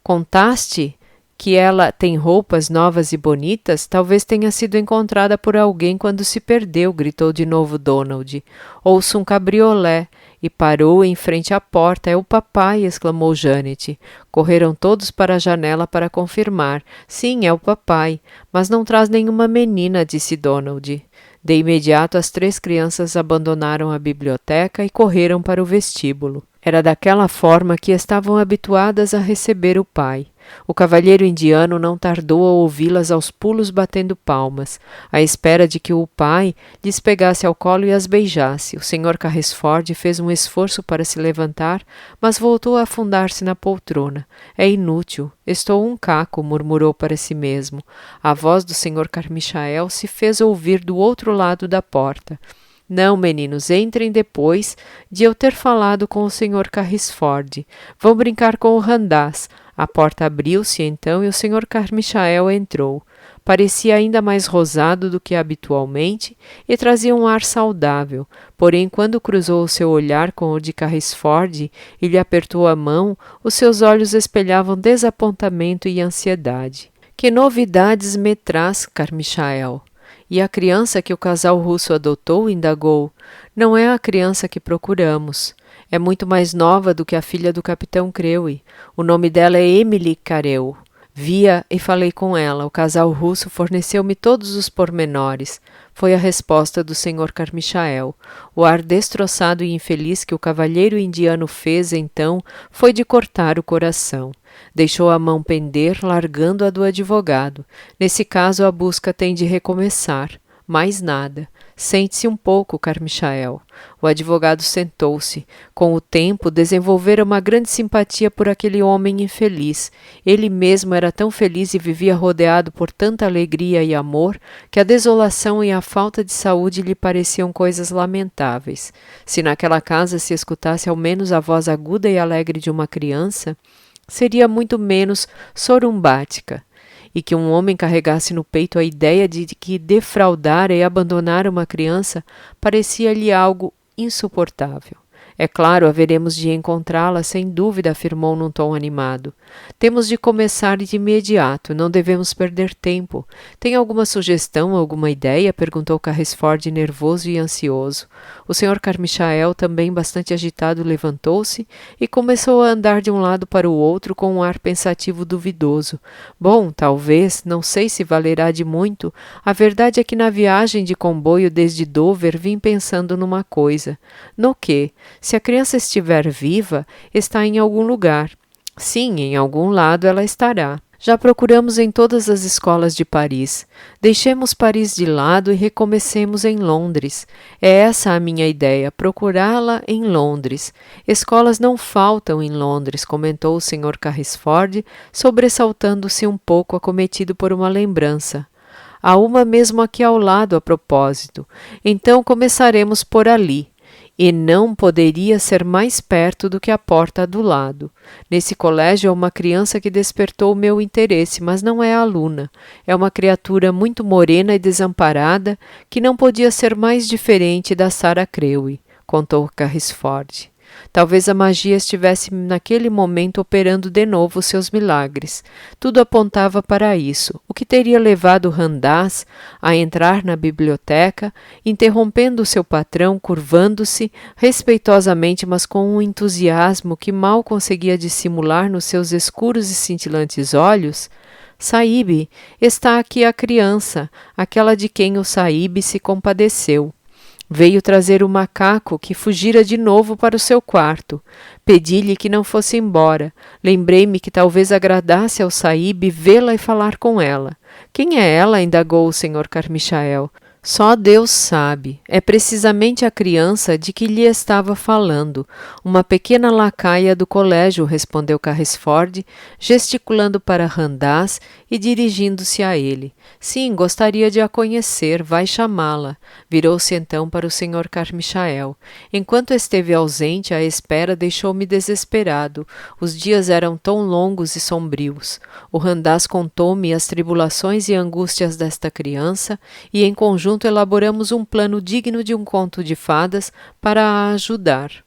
Contaste que ela tem roupas novas e bonitas? Talvez tenha sido encontrada por alguém quando se perdeu, gritou de novo Donald. Ouço um cabriolé. E parou em frente à porta. É o papai, exclamou Janet. Correram todos para a janela para confirmar. Sim, é o papai. Mas não traz nenhuma menina, disse Donald. De imediato, as 3 crianças abandonaram a biblioteca e correram para o vestíbulo. Era daquela forma que estavam habituadas a receber o pai. O cavalheiro indiano não tardou a ouvi-las aos pulos batendo palmas, à espera de que o pai lhes pegasse ao colo e as beijasse. O Sr. Carrisford fez um esforço para se levantar, mas voltou a afundar-se na poltrona. É inútil. Estou um caco, murmurou para si mesmo. A voz do Sr. Carmichael se fez ouvir do outro lado da porta. Não, meninos, entrem depois de eu ter falado com o Sr. Carrisford. Vão brincar com o Randaz. A porta abriu-se então e o Sr. Carmichael entrou. Parecia ainda mais rosado do que habitualmente e trazia um ar saudável, porém quando cruzou o seu olhar com o de Carrisford e lhe apertou a mão, os seus olhos espelhavam desapontamento e ansiedade. Que novidades me traz, Carmichael? E a criança que o casal russo adotou, indagou. Não é a criança que procuramos. É muito mais nova do que a filha do capitão Crewe. O nome dela é Emily Careu. Vi-a e falei com ela. O casal russo forneceu-me todos os pormenores. Foi a resposta do Sr. Carmichael. O ar destroçado e infeliz que o cavalheiro indiano fez, então, foi de cortar o coração. Deixou a mão pender, largando a do advogado. Nesse caso, a busca tem de recomeçar. Mais nada. Sente-se um pouco, Carmichael. O advogado sentou-se. Com o tempo, desenvolvera uma grande simpatia por aquele homem infeliz. Ele mesmo era tão feliz e vivia rodeado por tanta alegria e amor que a desolação e a falta de saúde lhe pareciam coisas lamentáveis. Se naquela casa se escutasse ao menos a voz aguda e alegre de uma criança, seria muito menos sorumbática. E que um homem carregasse no peito a ideia de que defraudara e abandonara uma criança parecia-lhe algo insuportável. É claro, haveremos de encontrá-la, sem dúvida, afirmou num tom animado. Temos de começar de imediato, não devemos perder tempo. Tem alguma sugestão, alguma ideia? Perguntou Carrisford, nervoso e ansioso. O Sr. Carmichael, também bastante agitado, levantou-se e começou a andar de um lado para o outro com um ar pensativo duvidoso. Bom, talvez, não sei se valerá de muito. A verdade é que na viagem de comboio desde Dover vim pensando numa coisa. No quê? Se a criança estiver viva, está em algum lugar. Sim, em algum lado ela estará. Já procuramos em todas as escolas de Paris. Deixemos Paris de lado e recomecemos em Londres. É essa a minha ideia, procurá-la em Londres. Escolas não faltam em Londres, comentou o Sr. Carrisford, sobressaltando-se um pouco, acometido por uma lembrança. Há uma mesmo aqui ao lado, a propósito. Então começaremos por ali. E não poderia ser mais perto do que a porta do lado. Nesse colégio há uma criança que despertou meu interesse, mas não é aluna. É uma criatura muito morena e desamparada que não podia ser mais diferente da Sarah Crewe, contou Carrisford. Talvez a magia estivesse naquele momento operando de novo seus milagres. Tudo apontava para isso. O que teria levado Randaz a entrar na biblioteca, interrompendo seu patrão, curvando-se respeitosamente, mas com um entusiasmo que mal conseguia dissimular nos seus escuros e cintilantes olhos? Saíbe, está aqui a criança, aquela de quem o Saíbe se compadeceu. Veio trazer o macaco que fugira de novo para o seu quarto. Pedi-lhe que não fosse embora. Lembrei-me que talvez agradasse ao Saíbe vê-la e falar com ela. Quem é ela? Indagou o Sr. Carmichael. Só Deus sabe. É precisamente a criança de que lhe estava falando. Uma pequena lacaia do colégio, respondeu Carrisford, gesticulando para Randaz e dirigindo-se a ele. Sim, gostaria de a conhecer. Vai chamá-la. Virou-se então para o Sr. Carmichael. Enquanto esteve ausente, à espera, deixou-me desesperado. Os dias eram tão longos e sombrios. O Randaz contou-me as tribulações e angústias desta criança e, em conjunto, elaboramos um plano digno de um conto de fadas para a ajudar.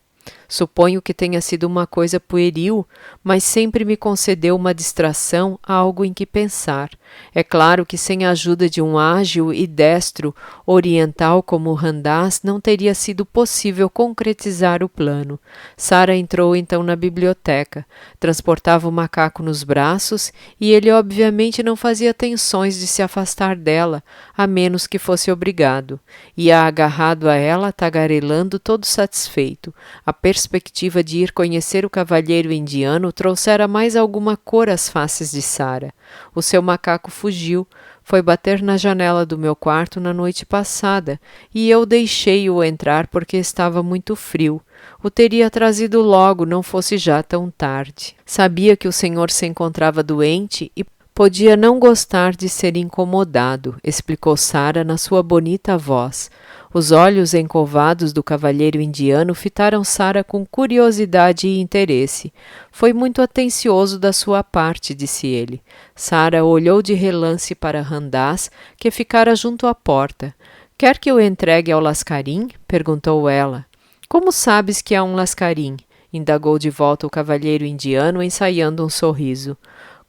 Suponho que tenha sido uma coisa pueril, mas sempre me concedeu uma distração, algo em que pensar. É claro que sem a ajuda de um ágil e destro oriental como Randaz não teria sido possível concretizar o plano. Sarah entrou então na biblioteca. Transportava o macaco nos braços e ele obviamente não fazia tensões de se afastar dela, a menos que fosse obrigado. Ia agarrado a ela, tagarelando, todo satisfeito. A perspectiva de ir conhecer o cavalheiro indiano trouxera mais alguma cor às faces de Sarah. O seu macaco fugiu, foi bater na janela do meu quarto na noite passada, e eu deixei-o entrar porque estava muito frio. O teria trazido logo, não fosse já tão tarde. Sabia que o senhor se encontrava doente e podia não gostar de ser incomodado, explicou Sarah na sua bonita voz. Os olhos encovados do cavalheiro indiano fitaram Sarah com curiosidade e interesse. Foi muito atencioso da sua parte, disse ele. Sarah olhou de relance para Randaz, que ficara junto à porta. Quer que eu entregue ao Lascarim? Perguntou ela. Como sabes que há um Lascarim? Indagou de volta o cavalheiro indiano, ensaiando um sorriso.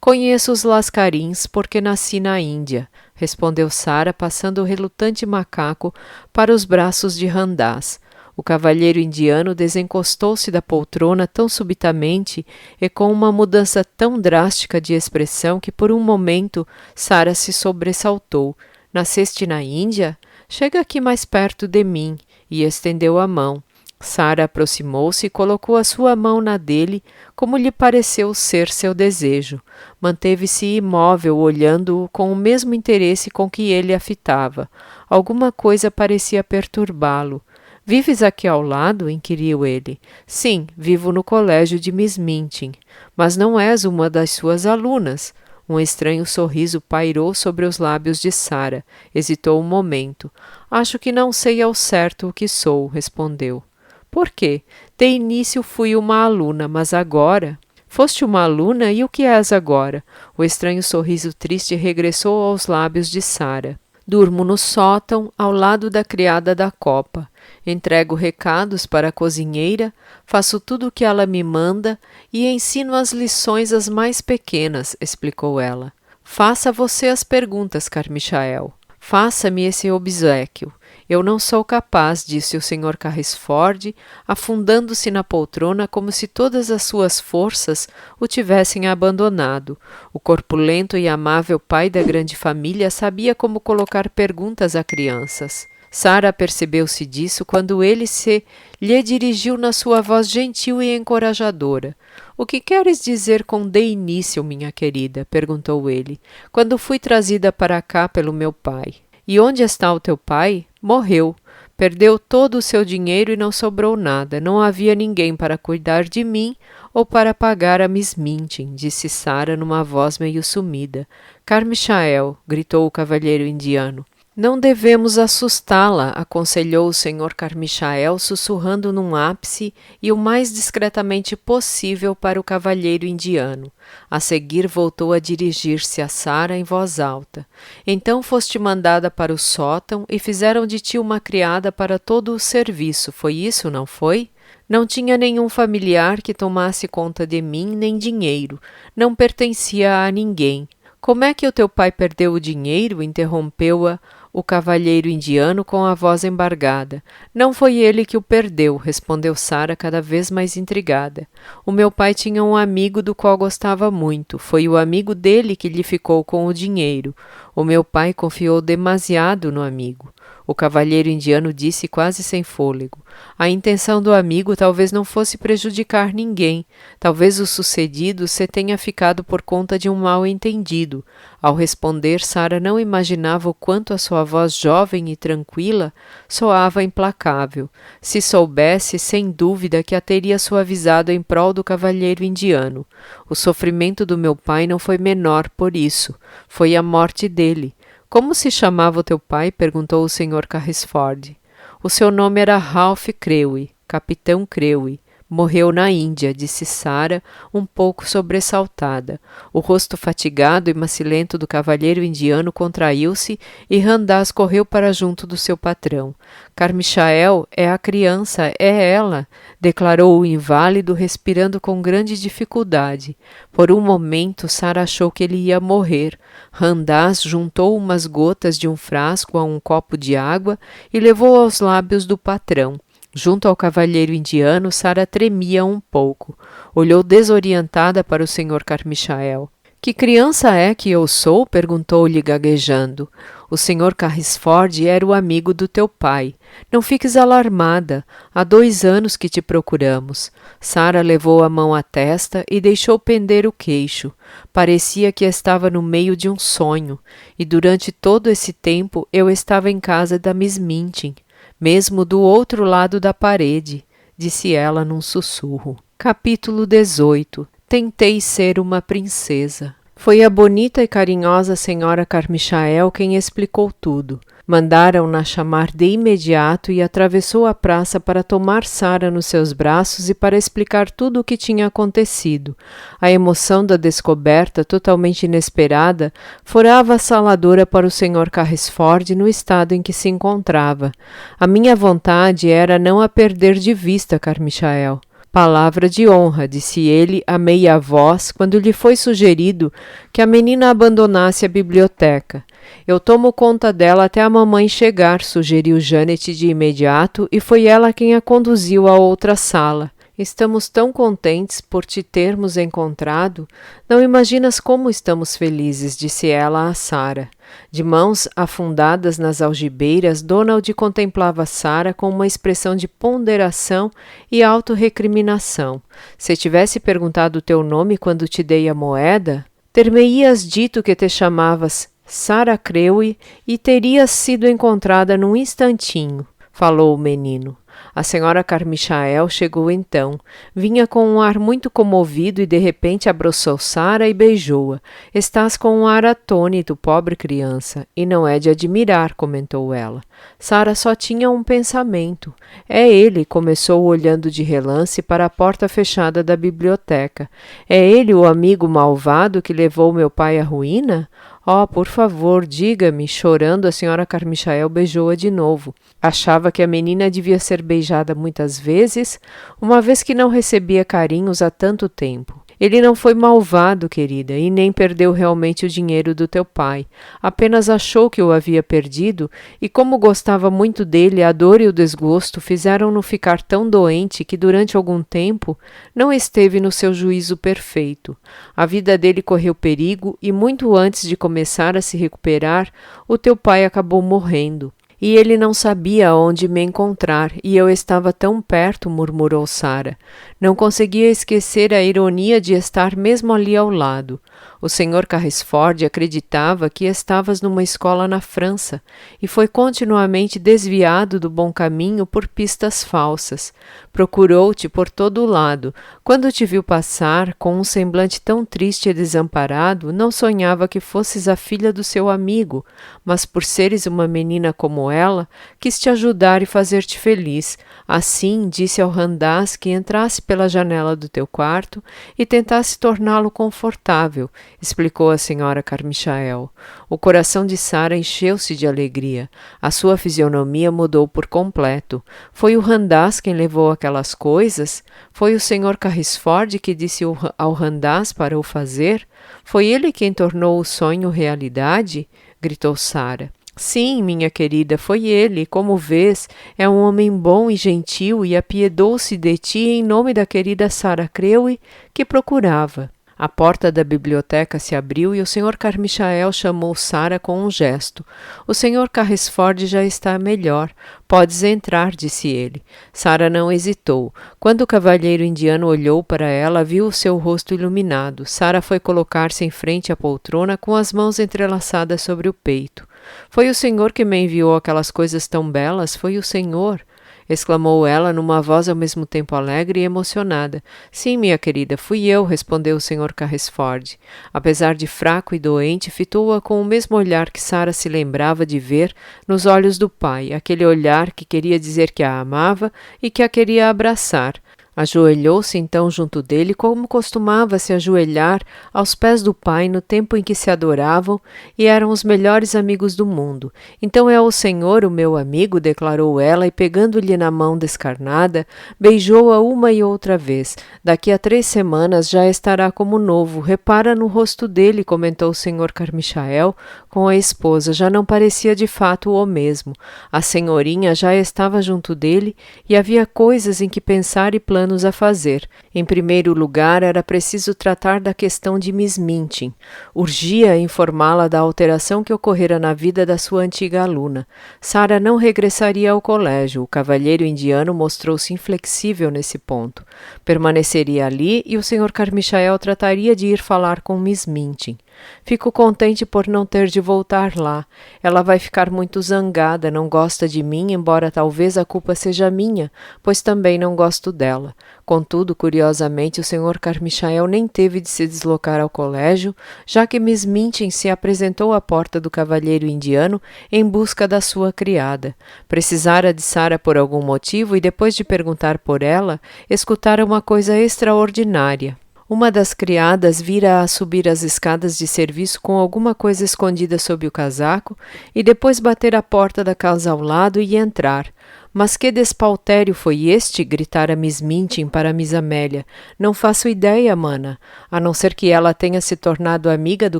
Conheço os Lascarins porque nasci na Índia, respondeu Sarah, passando o relutante macaco para os braços de Randaz. O cavalheiro indiano desencostou-se da poltrona tão subitamente e com uma mudança tão drástica de expressão que por um momento Sara se sobressaltou. Nasceste na Índia? Chega aqui mais perto de mim, e estendeu a mão. Sara aproximou-se e colocou a sua mão na dele, como lhe pareceu ser seu desejo. Manteve-se imóvel, olhando-o com o mesmo interesse com que ele a fitava. Alguma coisa parecia perturbá-lo. Vives aqui ao lado? Inquiriu ele. Sim, vivo no colégio de Miss Minchin. Mas não és uma das suas alunas. Um estranho sorriso pairou sobre os lábios de Sara. Hesitou um momento. Acho que não sei ao certo o que sou, respondeu. Por quê? De início fui uma aluna, mas agora... Foste uma aluna e o que és agora? O estranho sorriso triste regressou aos lábios de Sara. Durmo no sótão, ao lado da criada da copa. Entrego recados para a cozinheira, faço tudo o que ela me manda e ensino as lições as mais pequenas, explicou ela. Faça você as perguntas, Carmichael. Faça-me esse obséquio. Eu não sou capaz, disse o Sr. Carrisford, afundando-se na poltrona como se todas as suas forças o tivessem abandonado. O corpulento e amável pai da grande família sabia como colocar perguntas a crianças. Sara apercebeu-se disso quando ele se lhe dirigiu na sua voz gentil e encorajadora. O que queres dizer com de início, minha querida? Perguntou ele. Quando fui trazida para cá pelo meu pai. E onde está o teu pai? Morreu. Perdeu todo o seu dinheiro e não sobrou nada. Não havia ninguém para cuidar de mim ou para pagar a Miss Minchin, disse Sara numa voz meio sumida. Carmichael, gritou o cavalheiro indiano. Não devemos assustá-la, aconselhou o Sr. Carmichael, sussurrando num ápice e o mais discretamente possível para o cavalheiro indiano. A seguir voltou a dirigir-se a Sara em voz alta. Então foste mandada para o sótão e fizeram de ti uma criada para todo o serviço, foi isso, não foi? Não tinha nenhum familiar que tomasse conta de mim, nem dinheiro. Não pertencia a ninguém. Como é que o teu pai perdeu o dinheiro? Interrompeu-a o cavalheiro indiano com a voz embargada. Não foi ele que o perdeu, respondeu Sara cada vez mais intrigada. O meu pai tinha um amigo do qual gostava muito. Foi o amigo dele que lhe ficou com o dinheiro. O meu pai confiou demasiado no amigo. O cavalheiro indiano disse quase sem fôlego. A intenção do amigo talvez não fosse prejudicar ninguém. Talvez o sucedido se tenha ficado por conta de um mal-entendido. Ao responder, Sara não imaginava o quanto a sua voz jovem e tranquila soava implacável. Se soubesse, sem dúvida, que a teria suavizado em prol do cavalheiro indiano. O sofrimento do meu pai não foi menor por isso. Foi a morte dele. Como se chamava o teu pai? Perguntou o Sr. Carrisford. O seu nome era Ralph Crewe, Capitão Crewe. Morreu na Índia, disse Sara, um pouco sobressaltada. O rosto fatigado e macilento do cavalheiro indiano contraiu-se e Randaz correu para junto do seu patrão. Carmichael é a criança, é ela, declarou o inválido, respirando com grande dificuldade. Por um momento, Sara achou que ele ia morrer. Randaz juntou umas gotas de um frasco a um copo de água e levou aos lábios do patrão. Junto ao cavalheiro indiano, Sara tremia um pouco. Olhou desorientada para o Sr. Carmichael. — Que criança é que eu sou? — perguntou-lhe gaguejando. — O Sr. Carrisford era o amigo do teu pai. Não fiques alarmada. Há 2 anos que te procuramos. Sara levou a mão à testa e deixou pender o queixo. Parecia que estava no meio de um sonho. E durante todo esse tempo eu estava em casa da Miss Minchin. Mesmo do outro lado da parede, disse ela num sussurro. Capítulo 18. Tentei ser uma princesa. Foi a bonita e carinhosa senhora Carmichael quem explicou tudo. Mandaram-na chamar de imediato e atravessou a praça para tomar Sara nos seus braços e para explicar tudo o que tinha acontecido. A emoção da descoberta, totalmente inesperada, fora avassaladora para o Sr. Carrisford no estado em que se encontrava. A minha vontade era não a perder de vista, Carmichael. Palavra de honra, disse ele a meia voz quando lhe foi sugerido que a menina abandonasse a biblioteca. Eu tomo conta dela até a mamãe chegar, sugeriu Janet de imediato, e foi ela quem a conduziu à outra sala. Estamos tão contentes por te termos encontrado. Não imaginas como estamos felizes, disse ela a Sarah. De mãos afundadas nas algibeiras, Donald contemplava Sarah com uma expressão de ponderação e autorrecriminação. Se tivesse perguntado o teu nome quando te dei a moeda, ter-me-ias dito que te chamavas Sarah Crewe e terias sido encontrada num instantinho, falou o menino. A senhora Carmichael chegou então. Vinha com um ar muito comovido e de repente abraçou Sarah e beijou-a. Estás com um ar atônito, pobre criança, e não é de admirar, comentou ela. Sarah só tinha um pensamento. É ele, começou olhando de relance para a porta fechada da biblioteca. É ele o amigo malvado que levou meu pai à ruína? Oh, por favor, diga-me. Chorando, a senhora Carmichael beijou-a de novo. Achava que a menina devia ser beijada muitas vezes, uma vez que não recebia carinhos há tanto tempo. Ele não foi malvado, querida, e nem perdeu realmente o dinheiro do teu pai. Apenas achou que o havia perdido, e como gostava muito dele, a dor e o desgosto fizeram-no ficar tão doente que durante algum tempo não esteve no seu juízo perfeito. A vida dele correu perigo e muito antes de começar a se recuperar, o teu pai acabou morrendo. E ele não sabia onde me encontrar, e eu estava tão perto, murmurou Sarah. Não conseguia esquecer a ironia de estar mesmo ali ao lado. O Sr. Carrisford acreditava que estavas numa escola na França, e foi continuamente desviado do bom caminho por pistas falsas. Procurou-te por todo o lado. Quando te viu passar, com um semblante tão triste e desamparado, não sonhava que fosses a filha do seu amigo, mas por seres uma menina como ela, quis te ajudar e fazer-te feliz. Assim, disse ao Randaz que entrasse pela janela do teu quarto e tentasse torná-lo confortável, explicou a senhora Carmichael. O coração de Sarah encheu-se de alegria. A sua fisionomia mudou por completo. Foi o Randaz quem levou aquelas coisas? Foi o Sr. Carrisford que disse ao Randaz para o fazer? Foi ele quem tornou o sonho realidade? Gritou Sarah. Sim, minha querida, foi ele. Como vês, é um homem bom e gentil e apiedou-se de ti em nome da querida Sarah Crewe que procurava. A porta da biblioteca se abriu e o Sr. Carmichael chamou Sarah com um gesto. O Sr. Carrisford já está melhor. Podes entrar, disse ele. Sarah não hesitou. Quando o cavalheiro indiano olhou para ela, viu o seu rosto iluminado. Sarah foi colocar-se em frente à poltrona com as mãos entrelaçadas sobre o peito. Foi o senhor que me enviou aquelas coisas tão belas? Foi o senhor? Exclamou ela numa voz ao mesmo tempo alegre e emocionada. Sim, minha querida, fui eu, respondeu o Sr. Carrisford. Apesar de fraco e doente, fitou-a com o mesmo olhar que Sarah se lembrava de ver nos olhos do pai, aquele olhar que queria dizer que a amava e que a queria abraçar. Ajoelhou-se então junto dele, como costumava se ajoelhar aos pés do pai no tempo em que se adoravam e eram os melhores amigos do mundo. Então é o senhor o meu amigo, declarou ela, e pegando-lhe na mão descarnada, beijou-a uma e outra vez. Daqui a 3 semanas já estará como novo. Repara no rosto dele, comentou o Sr. Carmichael com a esposa. Já não parecia de fato o mesmo. A senhorinha já estava junto dele e havia coisas em que pensar e planos a fazer. Em primeiro lugar, era preciso tratar da questão de Miss Minchin. Urgia informá-la da alteração que ocorrera na vida da sua antiga aluna. Sarah não regressaria ao colégio. O cavalheiro indiano mostrou-se inflexível nesse ponto. Permaneceria ali e o Sr. Carmichael trataria de ir falar com Miss Minchin. Fico contente por não ter de voltar lá. Ela vai ficar muito zangada, não gosta de mim, embora talvez a culpa seja minha, pois também não gosto dela. Contudo, curiosamente, o Sr. Carmichael nem teve de se deslocar ao colégio, já que Miss Minchin se apresentou à porta do cavalheiro indiano em busca da sua criada. Precisara de Sarah por algum motivo e, depois de perguntar por ela, escutara uma coisa extraordinária. Uma das criadas vira-a subir as escadas de serviço com alguma coisa escondida sob o casaco e depois bater a porta da casa ao lado e entrar. Mas que despautério foi este? Gritara Miss Mintin para Miss Amélia. Não faço ideia, mana, a não ser que ela tenha se tornado amiga do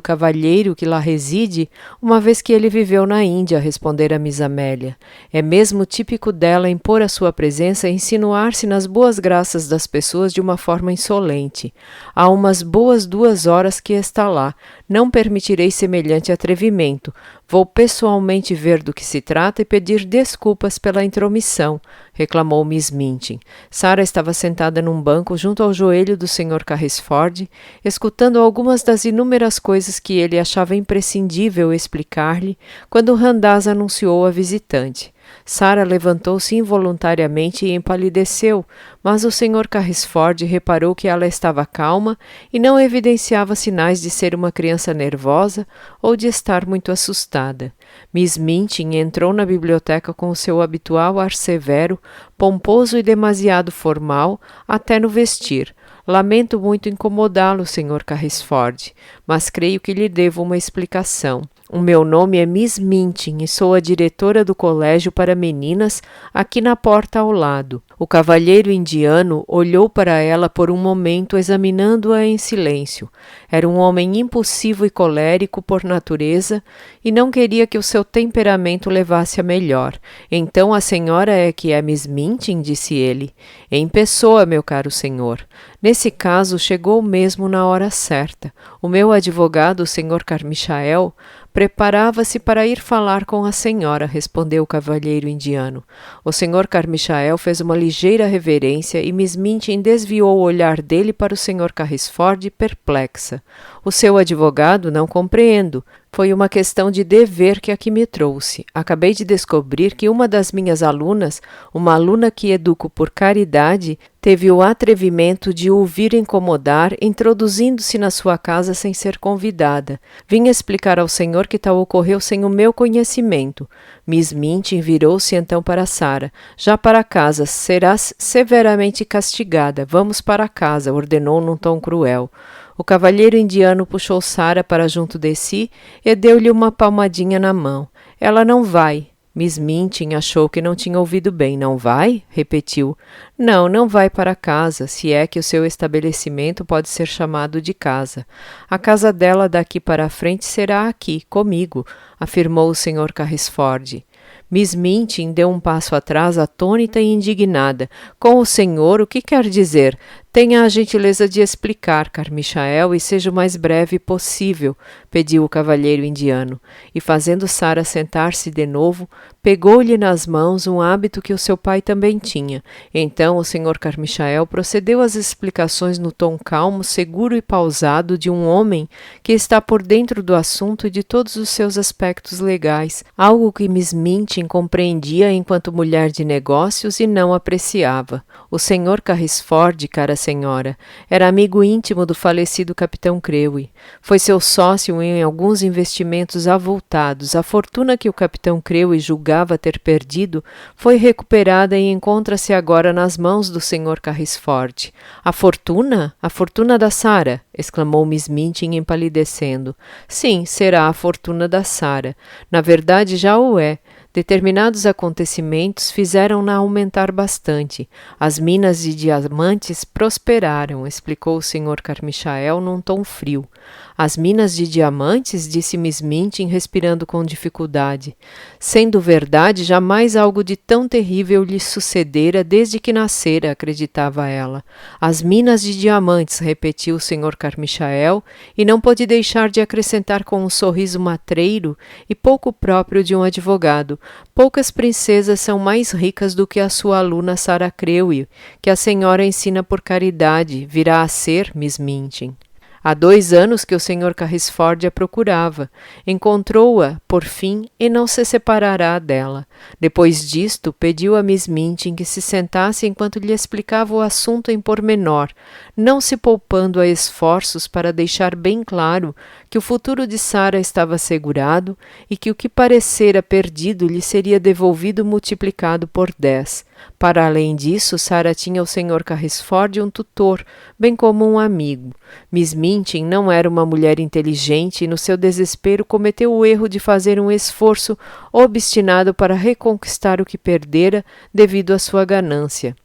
cavalheiro que lá reside, uma vez que ele viveu na Índia, respondera Miss Amélia. É mesmo típico dela impor a sua presença e insinuar-se nas boas graças das pessoas de uma forma insolente. Há umas boas 2 horas que está lá. Não permitirei semelhante atrevimento. Vou pessoalmente ver do que se trata e pedir desculpas pela intromissão, reclamou Miss Mintin. Sarah estava sentada num banco junto ao joelho do Sr. Carrisford, escutando algumas das inúmeras coisas que ele achava imprescindível explicar-lhe, quando Randaz anunciou a visitante. Sarah levantou-se involuntariamente e empalideceu, mas o Sr. Carrisford reparou que ela estava calma e não evidenciava sinais de ser uma criança nervosa ou de estar muito assustada. Miss Mintin entrou na biblioteca com o seu habitual ar severo, pomposo e demasiado formal, até no vestir. Lamento muito incomodá-lo, Sr. Carrisford, mas creio que lhe devo uma explicação. O meu nome é Miss Mintin e sou a diretora do colégio para meninas aqui na porta ao lado. O cavalheiro indiano olhou para ela por um momento, examinando-a em silêncio. Era um homem impulsivo e colérico por natureza e não queria que o seu temperamento levasse a melhor. Então a senhora é que é Miss Mintin, disse ele. Em pessoa, meu caro senhor. Nesse caso, chegou mesmo na hora certa. O meu advogado, o Sr. Carmichael, preparava-se para ir falar com a senhora, respondeu o cavalheiro indiano. O Sr. Carmichael fez uma ligeira reverência e Miss Mintin desviou o olhar dele para o Sr. Carrisford, perplexa. O seu advogado? Não compreendo. Foi uma questão de dever que aqui me trouxe. Acabei de descobrir que uma das minhas alunas, uma aluna que educo por caridade, teve o atrevimento de o vir incomodar, introduzindo-se na sua casa sem ser convidada. Vim explicar ao senhor que tal ocorreu sem o meu conhecimento. Miss Mintin virou-se então para Sarah. Já para casa, serás severamente castigada. Vamos para casa, ordenou num tom cruel. O cavalheiro indiano puxou Sarah para junto de si e deu-lhe uma palmadinha na mão. Ela não vai. Miss Mintin achou que não tinha ouvido bem. Não vai? Repetiu. Não, não vai para casa, se é que o seu estabelecimento pode ser chamado de casa. A casa dela daqui para a frente será aqui, comigo, afirmou o Sr. Carrisford. Miss Mintin deu um passo atrás, atônita e indignada. Com o senhor, o que quer dizer? Tenha a gentileza de explicar, Carmichael, e seja o mais breve possível, pediu o cavalheiro indiano. E fazendo Sarah sentar-se de novo, pegou-lhe nas mãos um hábito que o seu pai também tinha. Então o Sr. Carmichael procedeu às explicações no tom calmo, seguro e pausado de um homem que está por dentro do assunto e de todos os seus aspectos legais, algo que Miss Mintin compreendia enquanto mulher de negócios e não apreciava. O Sr. Carrisford, cara senhora, era amigo íntimo do falecido capitão Crewe. Foi seu sócio em alguns investimentos avultados. A fortuna que o capitão Crewe julgava ter perdido foi recuperada e encontra-se agora nas mãos do Sr. Carrisford. A fortuna? A fortuna da Sarah, exclamou Miss Mintin empalidecendo. Sim, será a fortuna da Sarah. Na verdade, já o é. Determinados acontecimentos fizeram-na aumentar bastante. As minas de diamantes prosperaram, explicou o Sr. Carmichael num tom frio. As minas de diamantes? Disse Miss Mintin, respirando com dificuldade. Sendo verdade, jamais algo de tão terrível lhe sucedera desde que nascera, acreditava ela. As minas de diamantes, repetiu o Sr. Carmichael, e não pôde deixar de acrescentar com um sorriso matreiro e pouco próprio de um advogado. Poucas princesas são mais ricas do que a sua aluna Sarah Crewe, que a senhora ensina por caridade, virá a ser, Miss Mintin. Há 2 anos que o Sr. Carrisford a procurava. Encontrou-a, por fim, e não se separará dela. Depois disto, pediu a Miss Mintin que se sentasse enquanto lhe explicava o assunto em pormenor. não se poupando a esforços para deixar bem claro que o futuro de Sara estava assegurado e que o que parecera perdido lhe seria devolvido multiplicado por 10. Para além disso, Sara tinha o Sr. Carrisford um tutor, bem como um amigo. Miss Minton não era uma mulher inteligente e, no seu desespero, cometeu o erro de fazer um esforço obstinado para reconquistar o que perdera devido à sua ganância.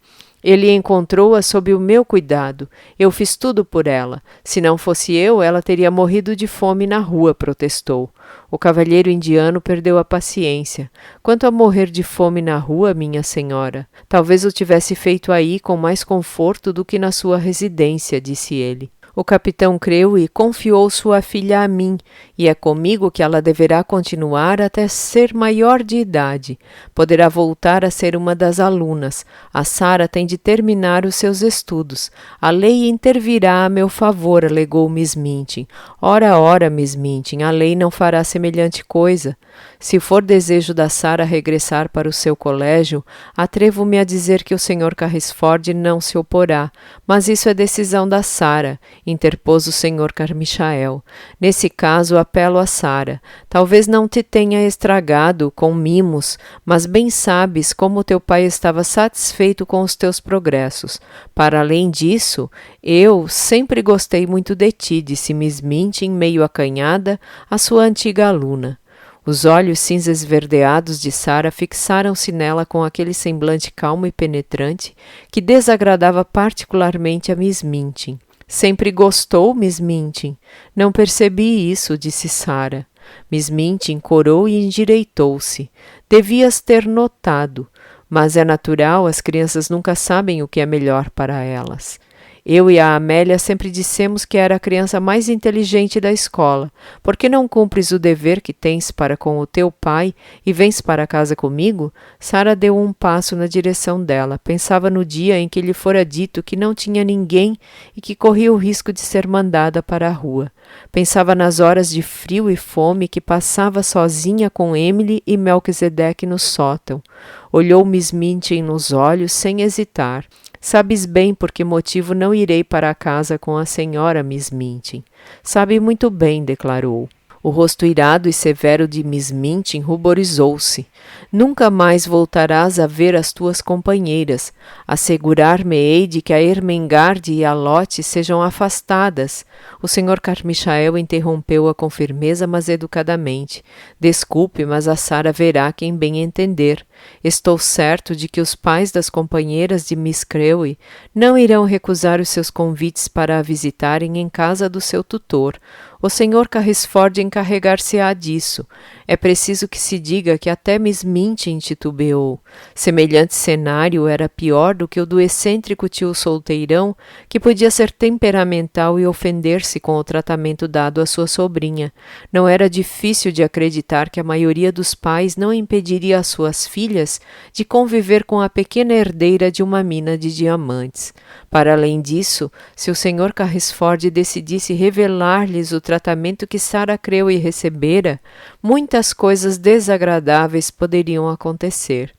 Ele encontrou-a sob o meu cuidado. Eu fiz tudo por ela. Se não fosse eu, ela teria morrido de fome na rua, protestou. O cavalheiro indiano perdeu a paciência. Quanto a morrer de fome na rua, minha senhora, talvez o tivesse feito aí com mais conforto do que na sua residência, disse ele. O capitão creu e confiou sua filha a mim, e é comigo que ela deverá continuar até ser maior de idade. Poderá voltar a ser uma das alunas. A Sara tem de terminar os seus estudos. A lei intervirá a meu favor, alegou Miss Minton. Ora, Miss Minton, a lei não fará semelhante coisa. Se for desejo da Sara regressar para o seu colégio, atrevo-me a dizer que o Sr. Carrisford não se oporá, mas isso é decisão da Sara, interpôs o Sr. Carmichael. Nesse caso, apelo a Sara. Talvez não te tenha estragado com mimos, mas bem sabes como teu pai estava satisfeito com os teus progressos. Para além disso, eu sempre gostei muito de ti, disse Miss Minton, meio acanhada, a sua antiga aluna. Os olhos cinza esverdeados de Sara fixaram-se nela com aquele semblante calmo e penetrante que desagradava particularmente a Miss Minton. Sempre gostou, Miss Minton? Não percebi isso, disse Sara. Miss Minton corou e endireitou-se. Devias ter notado, mas é natural, as crianças nunca sabem o que é melhor para elas. Eu e a Amélia sempre dissemos que era a criança mais inteligente da escola. Por que não cumpres o dever que tens para com o teu pai e vens para casa comigo? Sara deu um passo na direção dela. Pensava no dia em que lhe fora dito que não tinha ninguém e que corria o risco de ser mandada para a rua. Pensava nas horas de frio e fome que passava sozinha com Emily e Melquisedeque no sótão. Olhou Miss Minton nos olhos sem hesitar. Sabes bem por que motivo não irei para a casa com a senhora Miss Minton. Sabe muito bem, declarou. O rosto irado e severo de Miss Minton ruborizou-se. Nunca mais voltarás a ver as tuas companheiras. Assegurar-me-ei de que a Ermengarde e a Lotte sejam afastadas. O Sr. Carmichael interrompeu-a com firmeza, mas educadamente. Desculpe, mas a Sara verá quem bem entender. Estou certo de que os pais das companheiras de Miss Crewe não irão recusar os seus convites para a visitarem em casa do seu tutor. O Sr. Carrisford encarregar-se-á disso. É preciso que se diga que até Miss Minton titubeou. Semelhante cenário era pior do que o do excêntrico tio solteirão, que podia ser temperamental e ofender-se com o tratamento dado à sua sobrinha. Não era difícil de acreditar que a maioria dos pais não impediria às suas filhas de conviver com a pequena herdeira de uma mina de diamantes. Para além disso, se o Sr. Carrisford decidisse revelar-lhes o tratamento que Sara Crewe recebera, muitas coisas desagradáveis poderiam acontecer.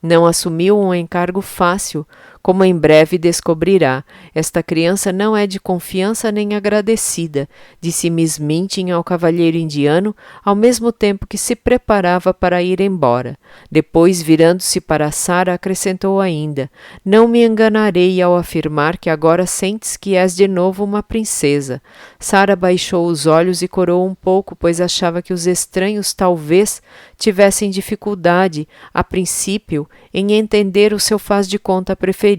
Não assumiu um encargo fácil, como em breve descobrirá. Esta criança não é de confiança nem agradecida, disse Miss Minton ao cavalheiro indiano, ao mesmo tempo que se preparava para ir embora. Depois, virando-se para Sara, acrescentou ainda: não me enganarei ao afirmar que agora sentes que és de novo uma princesa. Sara baixou os olhos e corou um pouco, pois achava que os estranhos talvez tivessem dificuldade, a princípio, em entender o seu faz de conta preferido.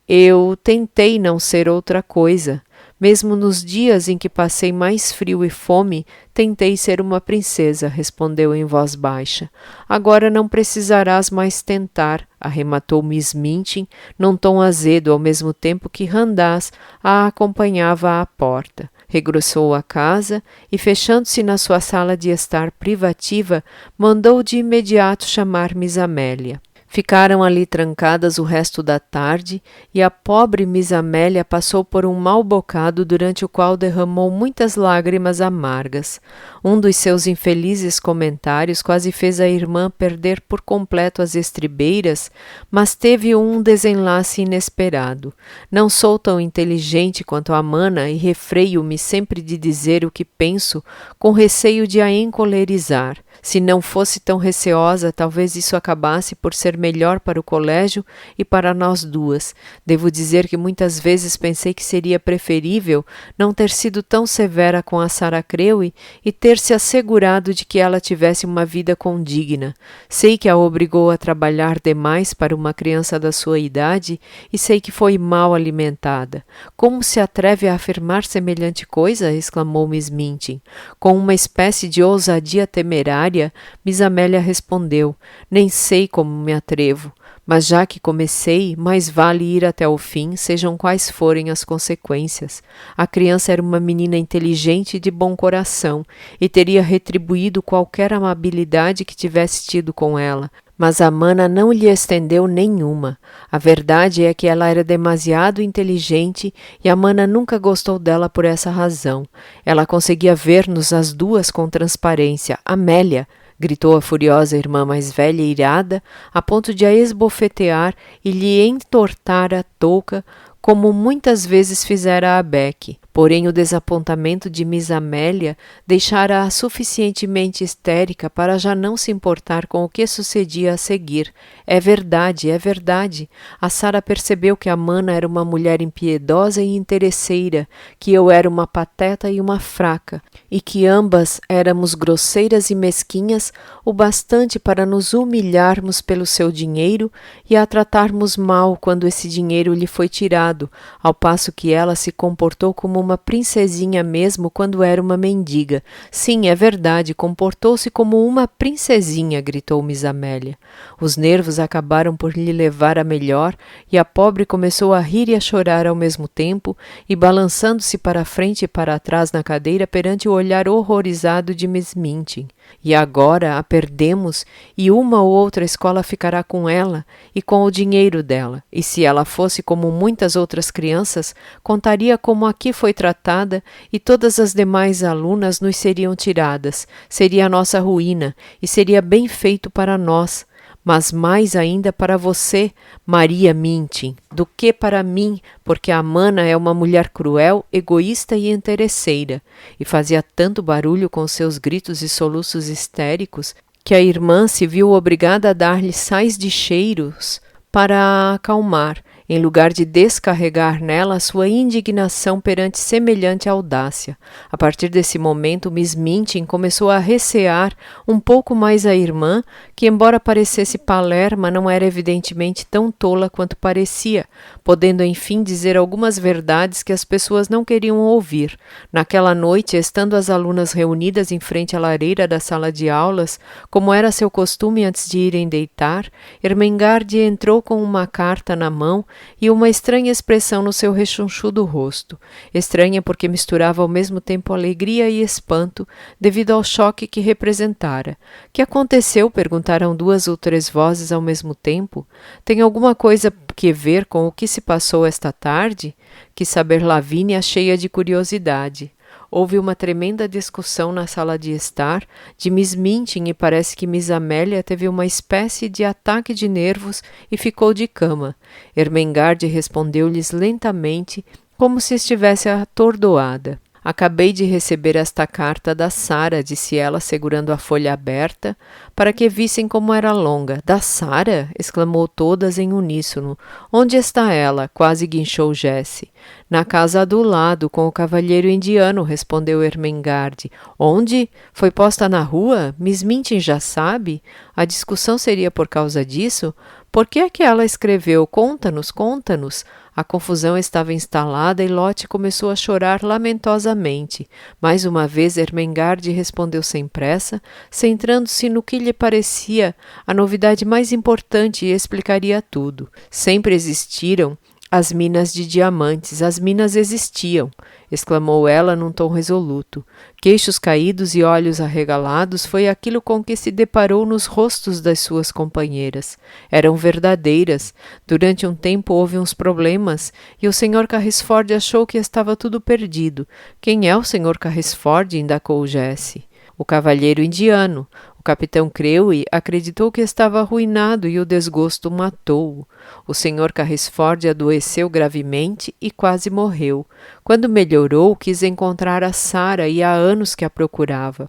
Eu tentei não ser outra coisa. Mesmo nos dias em que passei mais frio e fome, tentei ser uma princesa, respondeu em voz baixa. Agora não precisarás mais tentar, arrematou Miss Minton, num tom azedo, ao mesmo tempo que Randaz a acompanhava à porta. Regressou à casa e, fechando-se na sua sala de estar privativa, mandou de imediato chamar Miss Amélia. Ficaram ali trancadas o resto da tarde e a pobre Miss Amélia passou por um mau bocado durante o qual derramou muitas lágrimas amargas. Um dos seus infelizes comentários quase fez a irmã perder por completo as estribeiras, mas teve um desenlace inesperado. Não sou tão inteligente quanto a Mana e refreio-me sempre de dizer o que penso, com receio de a encolerizar. Se não fosse tão receosa, talvez isso acabasse por ser melhor para o colégio e para nós duas. Devo dizer que muitas vezes pensei que seria preferível não ter sido tão severa com a Sarah Crewe e ter se assegurado de que ela tivesse uma vida condigna. Sei que a obrigou a trabalhar demais para uma criança da sua idade e sei que foi mal alimentada. Como se atreve a afirmar semelhante coisa? Exclamou Miss Minchin. Com uma espécie de ousadia temerária, Miss Amélia respondeu: nem sei como me atrevo, mas já que comecei, mais vale ir até o fim, sejam quais forem as consequências. A criança era uma menina inteligente e de bom coração, e teria retribuído qualquer amabilidade que tivesse tido com ela, mas a Mana não lhe estendeu nenhuma. A verdade é que ela era demasiado inteligente e a Mana nunca gostou dela por essa razão. Ela conseguia ver-nos as duas com transparência. Amélia! Gritou a furiosa irmã mais velha e irada, a ponto de a esbofetear e lhe entortar a touca, como muitas vezes fizera a Beck. Porém, o desapontamento de Miss Amélia deixara-a suficientemente histérica para já não se importar com o que sucedia a seguir. É verdade, é verdade. A Sarah percebeu que a Mana era uma mulher impiedosa e interesseira, que eu era uma pateta e uma fraca, e que ambas éramos grosseiras e mesquinhas o bastante para nos humilharmos pelo seu dinheiro e a tratarmos mal quando esse dinheiro lhe foi tirado, ao passo que ela se comportou como uma princesinha mesmo quando era uma mendiga. Sim, é verdade, comportou-se como uma princesinha, gritou Miss Amélia. Os nervos acabaram por lhe levar a melhor e a pobre começou a rir e a chorar ao mesmo tempo e balançando-se para a frente e para trás na cadeira perante o olhar horrorizado de Miss Minchin. E agora a perdemos e uma ou outra escola ficará com ela e com o dinheiro dela. E se ela fosse como muitas outras crianças, contaria como aqui foi tratada e todas as demais alunas nos seriam tiradas. Seria a nossa ruína e seria bem feito para nós. Mas mais ainda para você, Maria Minchin, do que para mim, porque a Mana é uma mulher cruel, egoísta e interesseira, e fazia tanto barulho com seus gritos e soluços histéricos que a irmã se viu obrigada a dar-lhe sais de cheiros para a acalmar, em lugar de descarregar nela a sua indignação perante semelhante audácia. A partir desse momento, Miss Minchin começou a recear um pouco mais a irmã, que, embora parecesse palerma, não era evidentemente tão tola quanto parecia, podendo enfim dizer algumas verdades que as pessoas não queriam ouvir. Naquela noite, estando as alunas reunidas em frente à lareira da sala de aulas, como era seu costume antes de irem deitar, Ermengarde entrou com uma carta na mão e uma estranha expressão no seu rechonchudo rosto. Estranha porque misturava ao mesmo tempo alegria e espanto devido ao choque que representara. — Que aconteceu? Perguntaram duas ou três vozes ao mesmo tempo. — Tem alguma coisa que ver com o que se passou esta tarde? Quis saber Lavínia, cheia de curiosidade. Houve uma tremenda discussão na sala de estar de Miss Minchin e parece que Miss Amélia teve uma espécie de ataque de nervos e ficou de cama. Ermengarde respondeu-lhes lentamente, como se estivesse atordoada. Acabei de receber esta carta da Sarah, disse ela, segurando a folha aberta, para que vissem como era longa. — Da Sarah? Exclamou todas em uníssono. — Onde está ela? Quase guinchou Jessie. — Na casa do lado, com o cavalheiro indiano, respondeu Ermengarde. — Onde? Foi posta na rua? Miss Minchin já sabe? A discussão seria por causa disso? Por que é que ela escreveu? Conta-nos, conta-nos. A confusão estava instalada e Lottie começou a chorar lamentosamente. Mais uma vez Ermengarde respondeu sem pressa, centrando-se no que lhe parecia a novidade mais importante e explicaria tudo. Sempre existiram As minas de diamantes, as minas existiam, exclamou ela num tom resoluto. Queixos caídos e olhos arregalados foi aquilo com que se deparou nos rostos das suas companheiras. Eram verdadeiras. Durante um tempo houve uns problemas e o Sr. Carrisford achou que estava tudo perdido. Quem é o Sr. Carrisford? Indagou Jessie. O cavalheiro indiano. O capitão Crewe acreditou que estava arruinado e o desgosto matou-o. O Sr. Carrisford adoeceu gravemente e quase morreu. Quando melhorou, quis encontrar a Sarah e há anos que a procurava.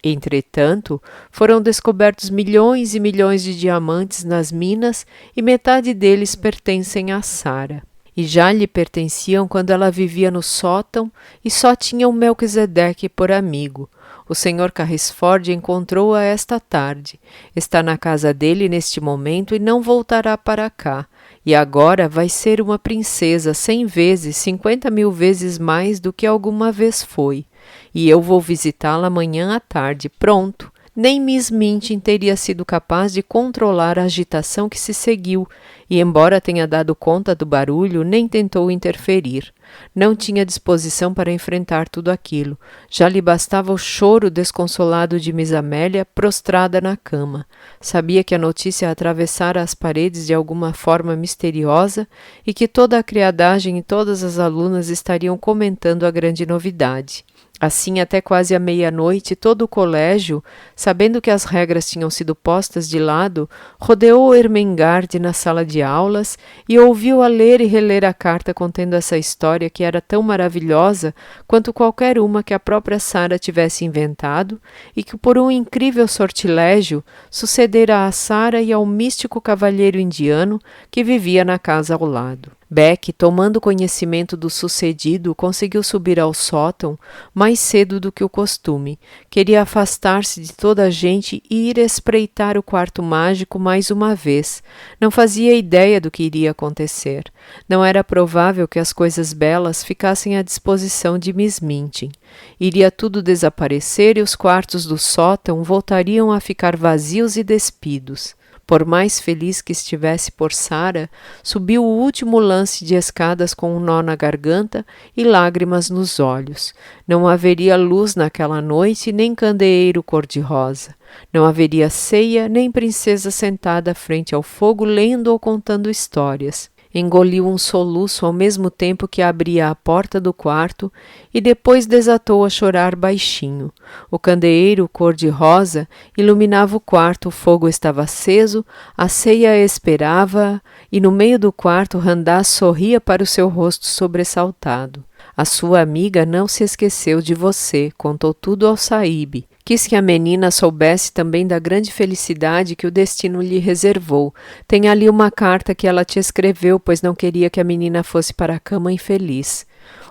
Entretanto, foram descobertos milhões e milhões de diamantes nas minas e metade deles pertencem a Sarah. E já lhe pertenciam quando ela vivia no sótão e só tinha o Melquisedeque por amigo. O Sr. Carrisford encontrou-a esta tarde. Está na casa dele neste momento e não voltará para cá. E agora vai ser uma princesa 100 vezes, 50.000 vezes mais do que alguma vez foi. E eu vou visitá-la amanhã à tarde. Pronto. Nem Miss Minchin teria sido capaz de controlar a agitação que se seguiu, e embora tenha dado conta do barulho, nem tentou interferir. Não tinha disposição para enfrentar tudo aquilo. Já lhe bastava o choro desconsolado de Miss Amélia, prostrada na cama. Sabia que a notícia atravessara as paredes de alguma forma misteriosa e que toda a criadagem e todas as alunas estariam comentando a grande novidade. Assim, até quase à meia-noite, todo o colégio, sabendo que as regras tinham sido postas de lado, rodeou Ermengarde na sala de aulas e ouviu-a ler e reler a carta contendo essa história que era tão maravilhosa quanto qualquer uma que a própria Sarah tivesse inventado e que, por um incrível sortilégio, sucedera a Sarah e ao místico cavalheiro indiano que vivia na casa ao lado. Beck, tomando conhecimento do sucedido, conseguiu subir ao sótão mais cedo do que o costume. Queria afastar-se de toda a gente e ir espreitar o quarto mágico mais uma vez. Não fazia ideia do que iria acontecer. Não era provável que as coisas belas ficassem à disposição de Miss Minchin. Iria tudo desaparecer e os quartos do sótão voltariam a ficar vazios e despidos. Por mais feliz que estivesse por Sarah, subiu o último lance de escadas com um nó na garganta e lágrimas nos olhos. Não haveria luz naquela noite, nem candeeiro cor-de-rosa. Não haveria ceia, nem princesa sentada frente ao fogo lendo ou contando histórias. Engoliu um soluço ao mesmo tempo que abria a porta do quarto e depois desatou a chorar baixinho. O candeeiro cor-de-rosa iluminava o quarto, o fogo estava aceso, a ceia esperava e no meio do quarto Randaz sorria para o seu rosto sobressaltado. A sua amiga não se esqueceu de você, contou tudo ao Saíbe. Quis que a menina soubesse também da grande felicidade que o destino lhe reservou. Tem ali uma carta que ela te escreveu, pois não queria que a menina fosse para a cama infeliz.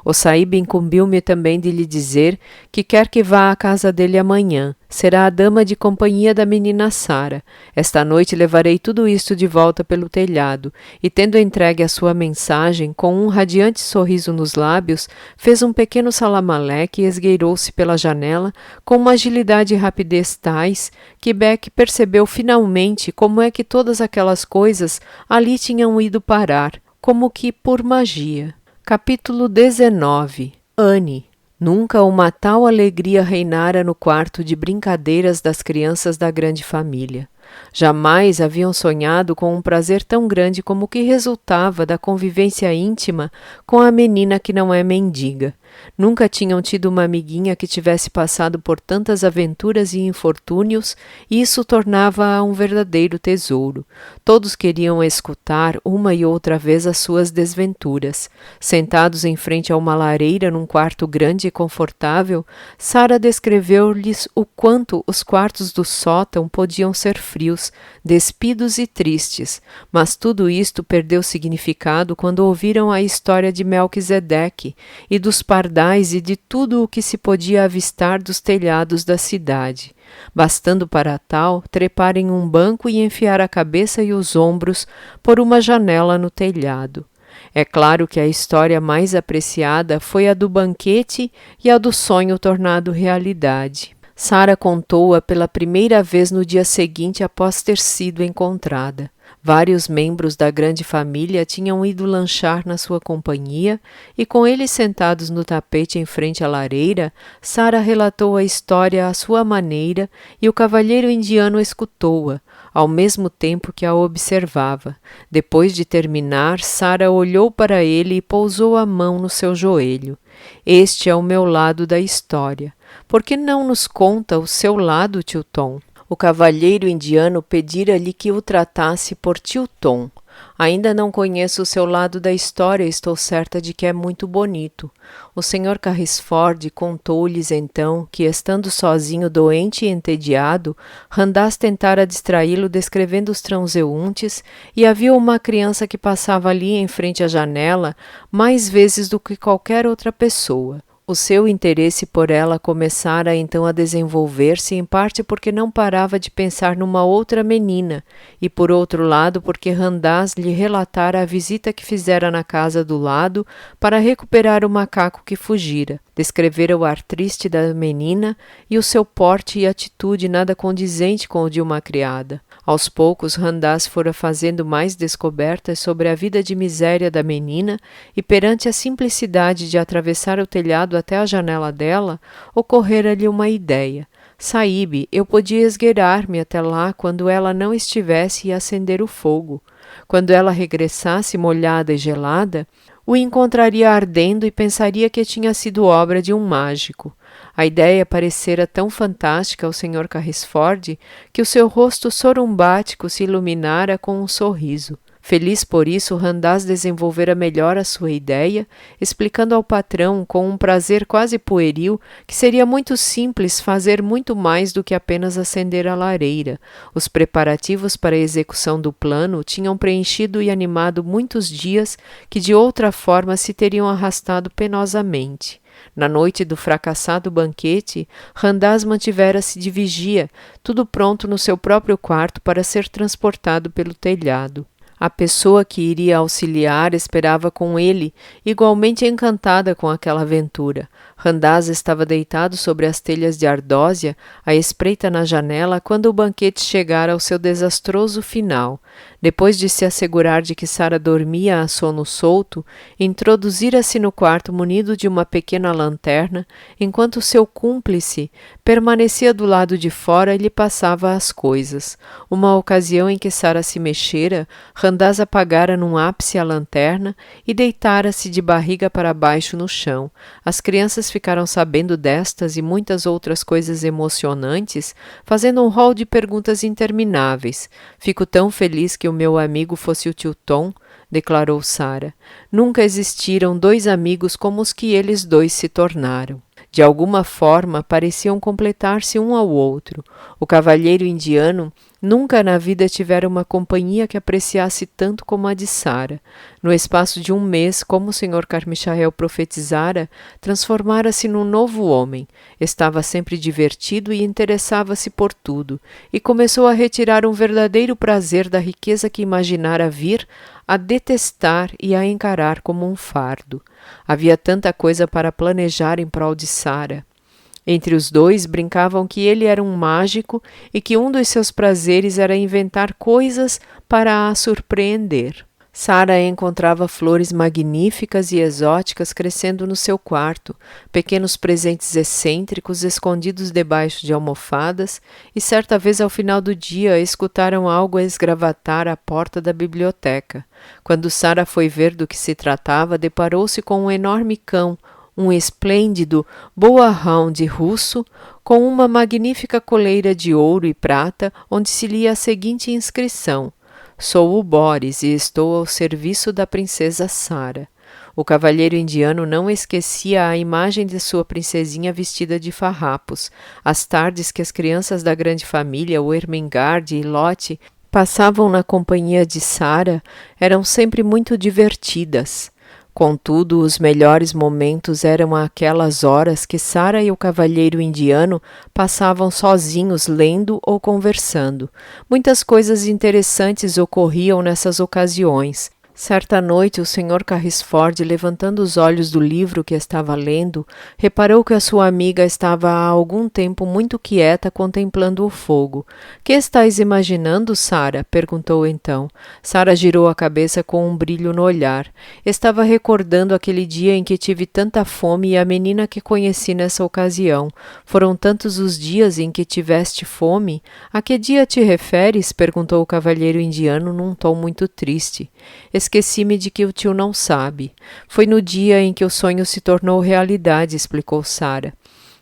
O Saíbe incumbiu-me também de lhe dizer que quer que vá à casa dele amanhã. Será a dama de companhia da menina Sarah. Esta noite levarei tudo isto de volta pelo telhado, e tendo entregue a sua mensagem, com um radiante sorriso nos lábios, fez um pequeno salamaleque e esgueirou-se pela janela com uma agilidade e rapidez tais que Beck percebeu finalmente como é que todas aquelas coisas ali tinham ido parar, como que por magia. Capítulo 19. Anne. Nunca uma tal alegria reinara no quarto de brincadeiras das crianças da grande família. Jamais haviam sonhado com um prazer tão grande como o que resultava da convivência íntima com a menina que não é mendiga. Nunca tinham tido uma amiguinha que tivesse passado por tantas aventuras e infortúnios, e isso tornava-a um verdadeiro tesouro. Todos queriam escutar uma e outra vez as suas desventuras. Sentados em frente a uma lareira num quarto grande e confortável, Sarah descreveu-lhes o quanto os quartos do sótão podiam ser frios, despidos e tristes, mas tudo isto perdeu significado quando ouviram a história de Melquisedeque e dos pardais e de tudo o que se podia avistar dos telhados da cidade. Bastando para tal, trepar em um banco e enfiar a cabeça e os ombros por uma janela no telhado. É claro que a história mais apreciada foi a do banquete e a do sonho tornado realidade. Sarah contou-a pela primeira vez no dia seguinte após ter sido encontrada. Vários membros da grande família tinham ido lanchar na sua companhia e, com eles sentados no tapete em frente à lareira, Sara relatou a história à sua maneira e o cavalheiro indiano escutou-a, ao mesmo tempo que a observava. Depois de terminar, Sara olhou para ele e pousou a mão no seu joelho. Este é o meu lado da história. Por que não nos conta o seu lado, tio Tom? O cavalheiro indiano pedira-lhe que o tratasse por tio Tom. Ainda não conheço o seu lado da história, estou certa de que é muito bonito. O Sr. Carrisford contou-lhes então que, estando sozinho, doente e entediado, Randaz tentara distraí-lo descrevendo os transeuntes e havia uma criança que passava ali em frente à janela mais vezes do que qualquer outra pessoa. O seu interesse por ela começara então a desenvolver-se, em parte porque não parava de pensar numa outra menina, e por outro lado porque Randaz lhe relatara a visita que fizera na casa do lado para recuperar o macaco que fugira. Descrevera o ar triste da menina e o seu porte e atitude nada condizente com o de uma criada. Aos poucos, Randaz fora fazendo mais descobertas sobre a vida de miséria da menina e, perante a simplicidade de atravessar o telhado até a janela dela, ocorrera-lhe uma ideia. Saíbe, eu podia esgueirar-me até lá quando ela não estivesse e acender o fogo. Quando ela regressasse molhada e gelada, o encontraria ardendo e pensaria que tinha sido obra de um mágico. A ideia parecera tão fantástica ao Sr. Carrisford que o seu rosto sorumbático se iluminara com um sorriso. Feliz por isso, Randaz desenvolvera melhor a sua ideia, explicando ao patrão, com um prazer quase pueril, que seria muito simples fazer muito mais do que apenas acender a lareira. Os preparativos para a execução do plano tinham preenchido e animado muitos dias que de outra forma se teriam arrastado penosamente. Na noite do fracassado banquete, Randaz mantivera-se de vigia, tudo pronto no seu próprio quarto para ser transportado pelo telhado. A pessoa que iria auxiliar esperava com ele, igualmente encantada com aquela aventura. Randaz estava deitado sobre as telhas de ardósia, à espreita na janela, quando o banquete chegara ao seu desastroso final. Depois de se assegurar de que Sara dormia a sono solto, introduzira-se no quarto munido de uma pequena lanterna, enquanto seu cúmplice permanecia do lado de fora e lhe passava as coisas. Uma ocasião em que Sara se mexera, Randaz apagara num ápice a lanterna e deitara-se de barriga para baixo no chão. As crianças ficaram sabendo destas e muitas outras coisas emocionantes, fazendo um rol de perguntas intermináveis. Fico tão feliz que o meu amigo fosse o tio Tom, declarou Sara. Nunca existiram dois amigos como os que eles dois se tornaram. De alguma forma, pareciam completar-se um ao outro. O cavalheiro indiano nunca na vida tivera uma companhia que apreciasse tanto como a de Sara. No espaço de um mês, como o Sr. Carmichael profetizara, transformara-se num novo homem. Estava sempre divertido e interessava-se por tudo, e começou a retirar um verdadeiro prazer da riqueza que imaginara vir a detestar e a encarar como um fardo. Havia tanta coisa para planejar em prol de Sara. Entre os dois brincavam que ele era um mágico e que um dos seus prazeres era inventar coisas para a surpreender. Sara encontrava flores magníficas e exóticas crescendo no seu quarto, pequenos presentes excêntricos escondidos debaixo de almofadas, e certa vez ao final do dia escutaram algo a esgravatar à porta da biblioteca. Quando Sara foi ver do que se tratava, deparou-se com um enorme cão, um esplêndido boa-hound russo, com uma magnífica coleira de ouro e prata, onde se lia a seguinte inscrição: Sou o Boris e estou ao serviço da princesa Sara. O cavalheiro indiano não esquecia a imagem de sua princesinha vestida de farrapos. As tardes que as crianças da grande família, o Ermengarde e Lotte, passavam na companhia de Sara eram sempre muito divertidas. Contudo, os melhores momentos eram aquelas horas que Sara e o cavalheiro indiano passavam sozinhos lendo ou conversando. Muitas coisas interessantes ocorriam nessas ocasiões. Certa noite, o Sr. Carrisford, levantando os olhos do livro que estava lendo, reparou que a sua amiga estava há algum tempo muito quieta contemplando o fogo. — Que estás imaginando, Sara? — perguntou então. Sara girou a cabeça com um brilho no olhar. Estava recordando aquele dia em que tive tanta fome e a menina que conheci nessa ocasião. Foram tantos os dias em que tiveste fome? A que dia te referes? Perguntou o cavalheiro indiano num tom muito triste. Esqueci-me de que o tio não sabe. Foi no dia em que o sonho se tornou realidade, explicou Sara.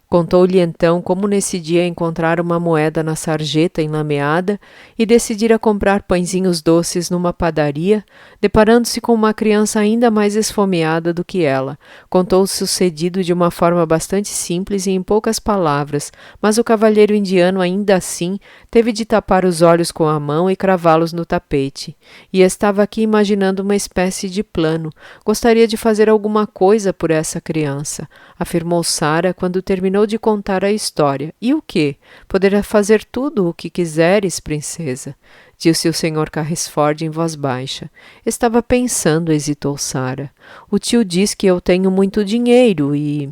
Contou-lhe então como nesse dia encontrara uma moeda na sarjeta enlameada e decidira comprar pãezinhos doces numa padaria, deparando-se com uma criança ainda mais esfomeada do que ela. Contou o sucedido de uma forma bastante simples e em poucas palavras, mas o cavalheiro indiano ainda assim teve de tapar os olhos com a mão e cravá-los no tapete. E estava aqui imaginando uma espécie de plano. Gostaria de fazer alguma coisa por essa criança, afirmou Sara quando terminou de contar a história. E o quê? Poderá fazer tudo o que quiseres, princesa, disse o Sr. Carrisford em voz baixa. Estava pensando, hesitou Sara. O tio diz que eu tenho muito dinheiro e...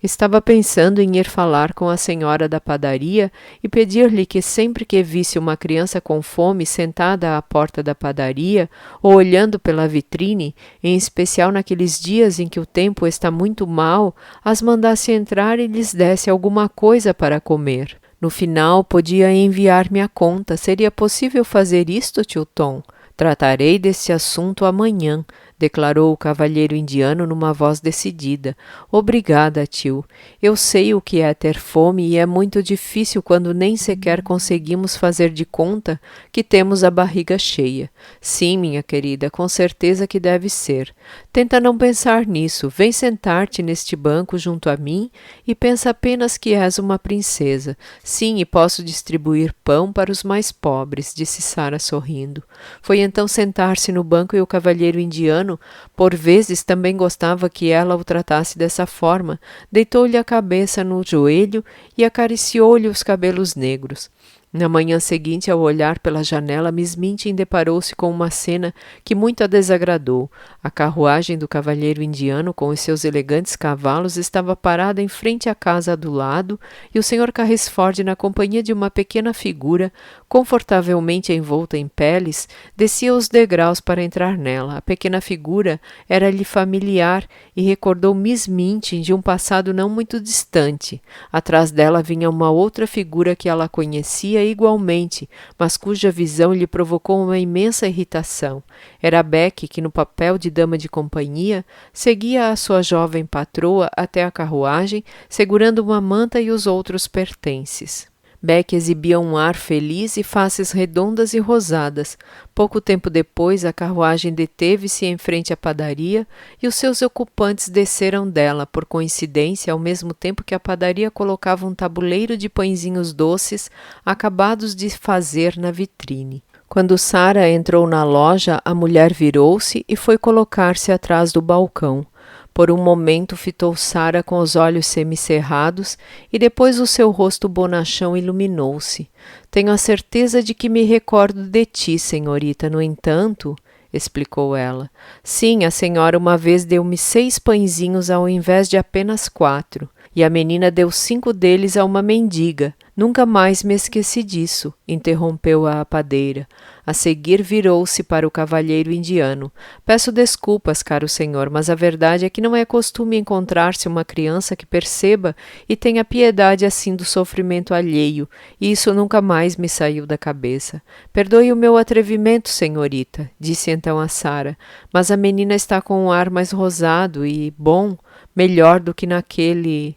Estava pensando em ir falar com a senhora da padaria e pedir-lhe que sempre que visse uma criança com fome sentada à porta da padaria ou olhando pela vitrine, em especial naqueles dias em que o tempo está muito mau, as mandasse entrar e lhes desse alguma coisa para comer. No final, podia enviar-me a conta. Seria possível fazer isto, tio Tom? Tratarei desse assunto amanhã, declarou o cavalheiro indiano numa voz decidida. Obrigada, tio. Eu sei o que é ter fome e é muito difícil quando nem sequer conseguimos fazer de conta que temos a barriga cheia. Sim, minha querida, com certeza que deve ser. Tenta não pensar nisso. Vem sentar-te neste banco junto a mim e pensa apenas que és uma princesa. Sim, e posso distribuir pão para os mais pobres, disse Sara sorrindo. Foi então sentar-se no banco e o cavalheiro indiano, por vezes, também gostava que ela o tratasse dessa forma, deitou-lhe a cabeça no joelho e acariciou-lhe os cabelos negros. Na manhã seguinte, ao olhar pela janela, Miss Minchin deparou-se com uma cena que muito a desagradou. A carruagem do cavalheiro indiano, com os seus elegantes cavalos, estava parada em frente à casa do lado, e o Sr. Carrisford, na companhia de uma pequena figura, confortavelmente envolta em peles, descia os degraus para entrar nela. A pequena figura era-lhe familiar e recordou Miss Minchin de um passado não muito distante. Atrás dela vinha uma outra figura que ela conhecia igualmente, mas cuja visão lhe provocou uma imensa irritação. Era Becky, que no papel de dama de companhia seguia a sua jovem patroa até a carruagem, segurando uma manta e os outros pertences. Becky exibia um ar feliz e faces redondas e rosadas. Pouco tempo depois, a carruagem deteve-se em frente à padaria e os seus ocupantes desceram dela, por coincidência, ao mesmo tempo que a padaria colocava um tabuleiro de pãezinhos doces acabados de fazer na vitrine. Quando Sara entrou na loja, a mulher virou-se e foi colocar-se atrás do balcão. Por um momento fitou Sara com os olhos semicerrados e depois o seu rosto bonachão iluminou-se. — Tenho a certeza de que me recordo de ti, senhorita. No entanto, explicou ela. — Sim, a senhora uma vez deu-me 6 pãezinhos ao invés de apenas 4. E a menina deu 5 deles a uma mendiga. Nunca mais me esqueci disso, interrompeu a padeira. A seguir virou-se para o cavalheiro indiano. Peço desculpas, caro senhor, mas a verdade é que não é costume encontrar-se uma criança que perceba e tenha piedade assim do sofrimento alheio, e isso nunca mais me saiu da cabeça. Perdoe o meu atrevimento, senhorita, disse então a Sara, mas a menina está com um ar mais rosado e, bom, melhor do que naquele...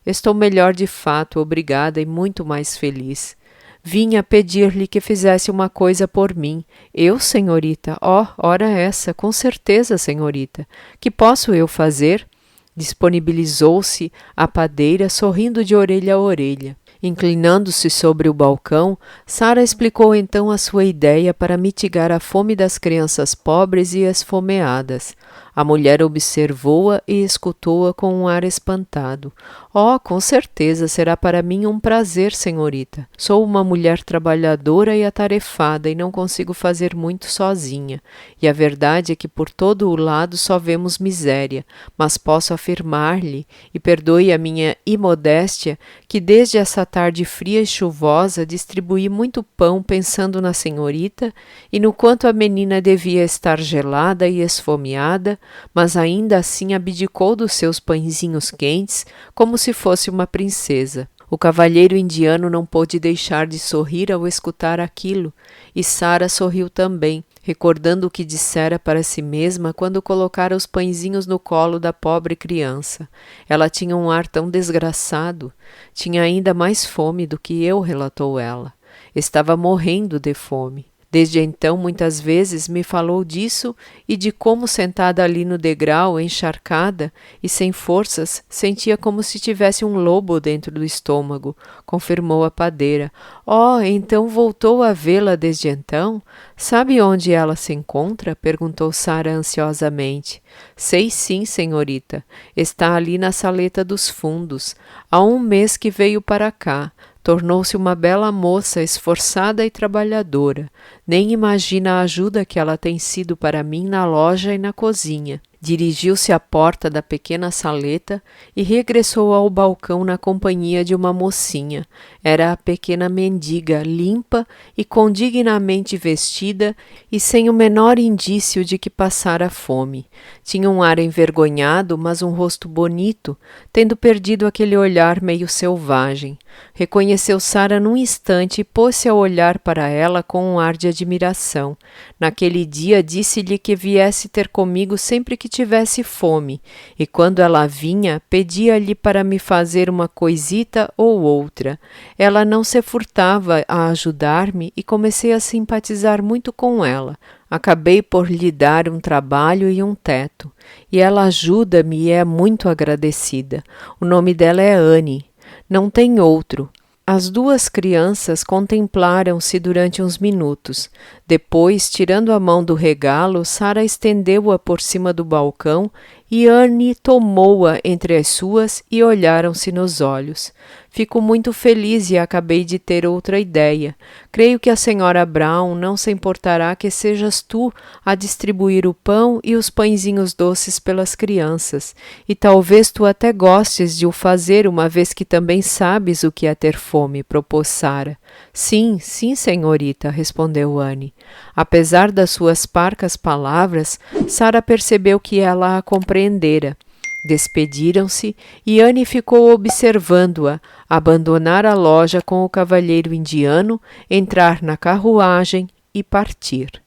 Estou melhor de fato, obrigada, e muito mais feliz. Vinha pedir-lhe que fizesse uma coisa por mim. Eu, senhorita? Oh, ora essa, com certeza, senhorita. Que posso eu fazer? Disponibilizou-se a padeira, sorrindo de orelha a orelha. Inclinando-se sobre o balcão, Sara explicou então a sua ideia para mitigar a fome das crianças pobres e esfomeadas. A mulher observou-a e escutou-a com um ar espantado. Oh, com certeza será para mim um prazer, senhorita. Sou uma mulher trabalhadora e atarefada e não consigo fazer muito sozinha. E a verdade é que por todo o lado só vemos miséria, mas posso afirmar-lhe, e perdoe a minha imodéstia, que desde essa tarde fria e chuvosa distribuí muito pão pensando na senhorita e no quanto a menina devia estar gelada e esfomeada, mas ainda assim abdicou dos seus pãezinhos quentes como se fosse uma princesa. O cavalheiro indiano não pôde deixar de sorrir ao escutar aquilo, e Sara sorriu também, recordando o que dissera para si mesma quando colocara os pãezinhos no colo da pobre criança. Ela tinha um ar tão desgraçado, tinha ainda mais fome do que eu, relatou ela. Estava morrendo de fome. Desde então, muitas vezes me falou disso e de como, sentada ali no degrau, encharcada e sem forças, sentia como se tivesse um lobo dentro do estômago, confirmou a padeira. Oh, então voltou a vê-la desde então? Sabe onde ela se encontra? Perguntou Sara ansiosamente. Sei sim, senhorita. Está ali na saleta dos fundos. Há um mês que veio para cá. Tornou-se uma bela moça, esforçada e trabalhadora. Nem imagina a ajuda que ela tem sido para mim na loja e na cozinha. Dirigiu-se à porta da pequena saleta e regressou ao balcão na companhia de uma mocinha. Era a pequena mendiga, limpa e condignamente vestida e sem o menor indício de que passara fome. Tinha um ar envergonhado, mas um rosto bonito, tendo perdido aquele olhar meio selvagem. Reconheceu Sara num instante e pôs-se a olhar para ela com um ar de admiração. Naquele dia disse-lhe que viesse ter comigo sempre que tivesse fome, e quando ela vinha, pedia-lhe para me fazer uma coisita ou outra. Ela não se furtava a ajudar-me e comecei a simpatizar muito com ela. Acabei por lhe dar um trabalho e um teto, e ela ajuda-me e é muito agradecida. O nome dela é Anne. Não tem outro. As duas crianças contemplaram-se durante uns minutos. Depois, tirando a mão do regalo, Sara estendeu-a por cima do balcão e Anne tomou-a entre as suas e olharam-se nos olhos. Fico muito feliz e acabei de ter outra ideia. Creio que a senhora Brown não se importará que sejas tu a distribuir o pão e os pãezinhos doces pelas crianças, e talvez tu até gostes de o fazer, uma vez que também sabes o que é ter fome, propôs Sara. Sim, sim, senhorita, respondeu Anne. Apesar das suas parcas palavras, Sara percebeu que ela a compreendera. Despediram-se e Anne ficou observando-a abandonar a loja com o cavalheiro indiano, entrar na carruagem e partir.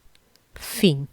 Fim.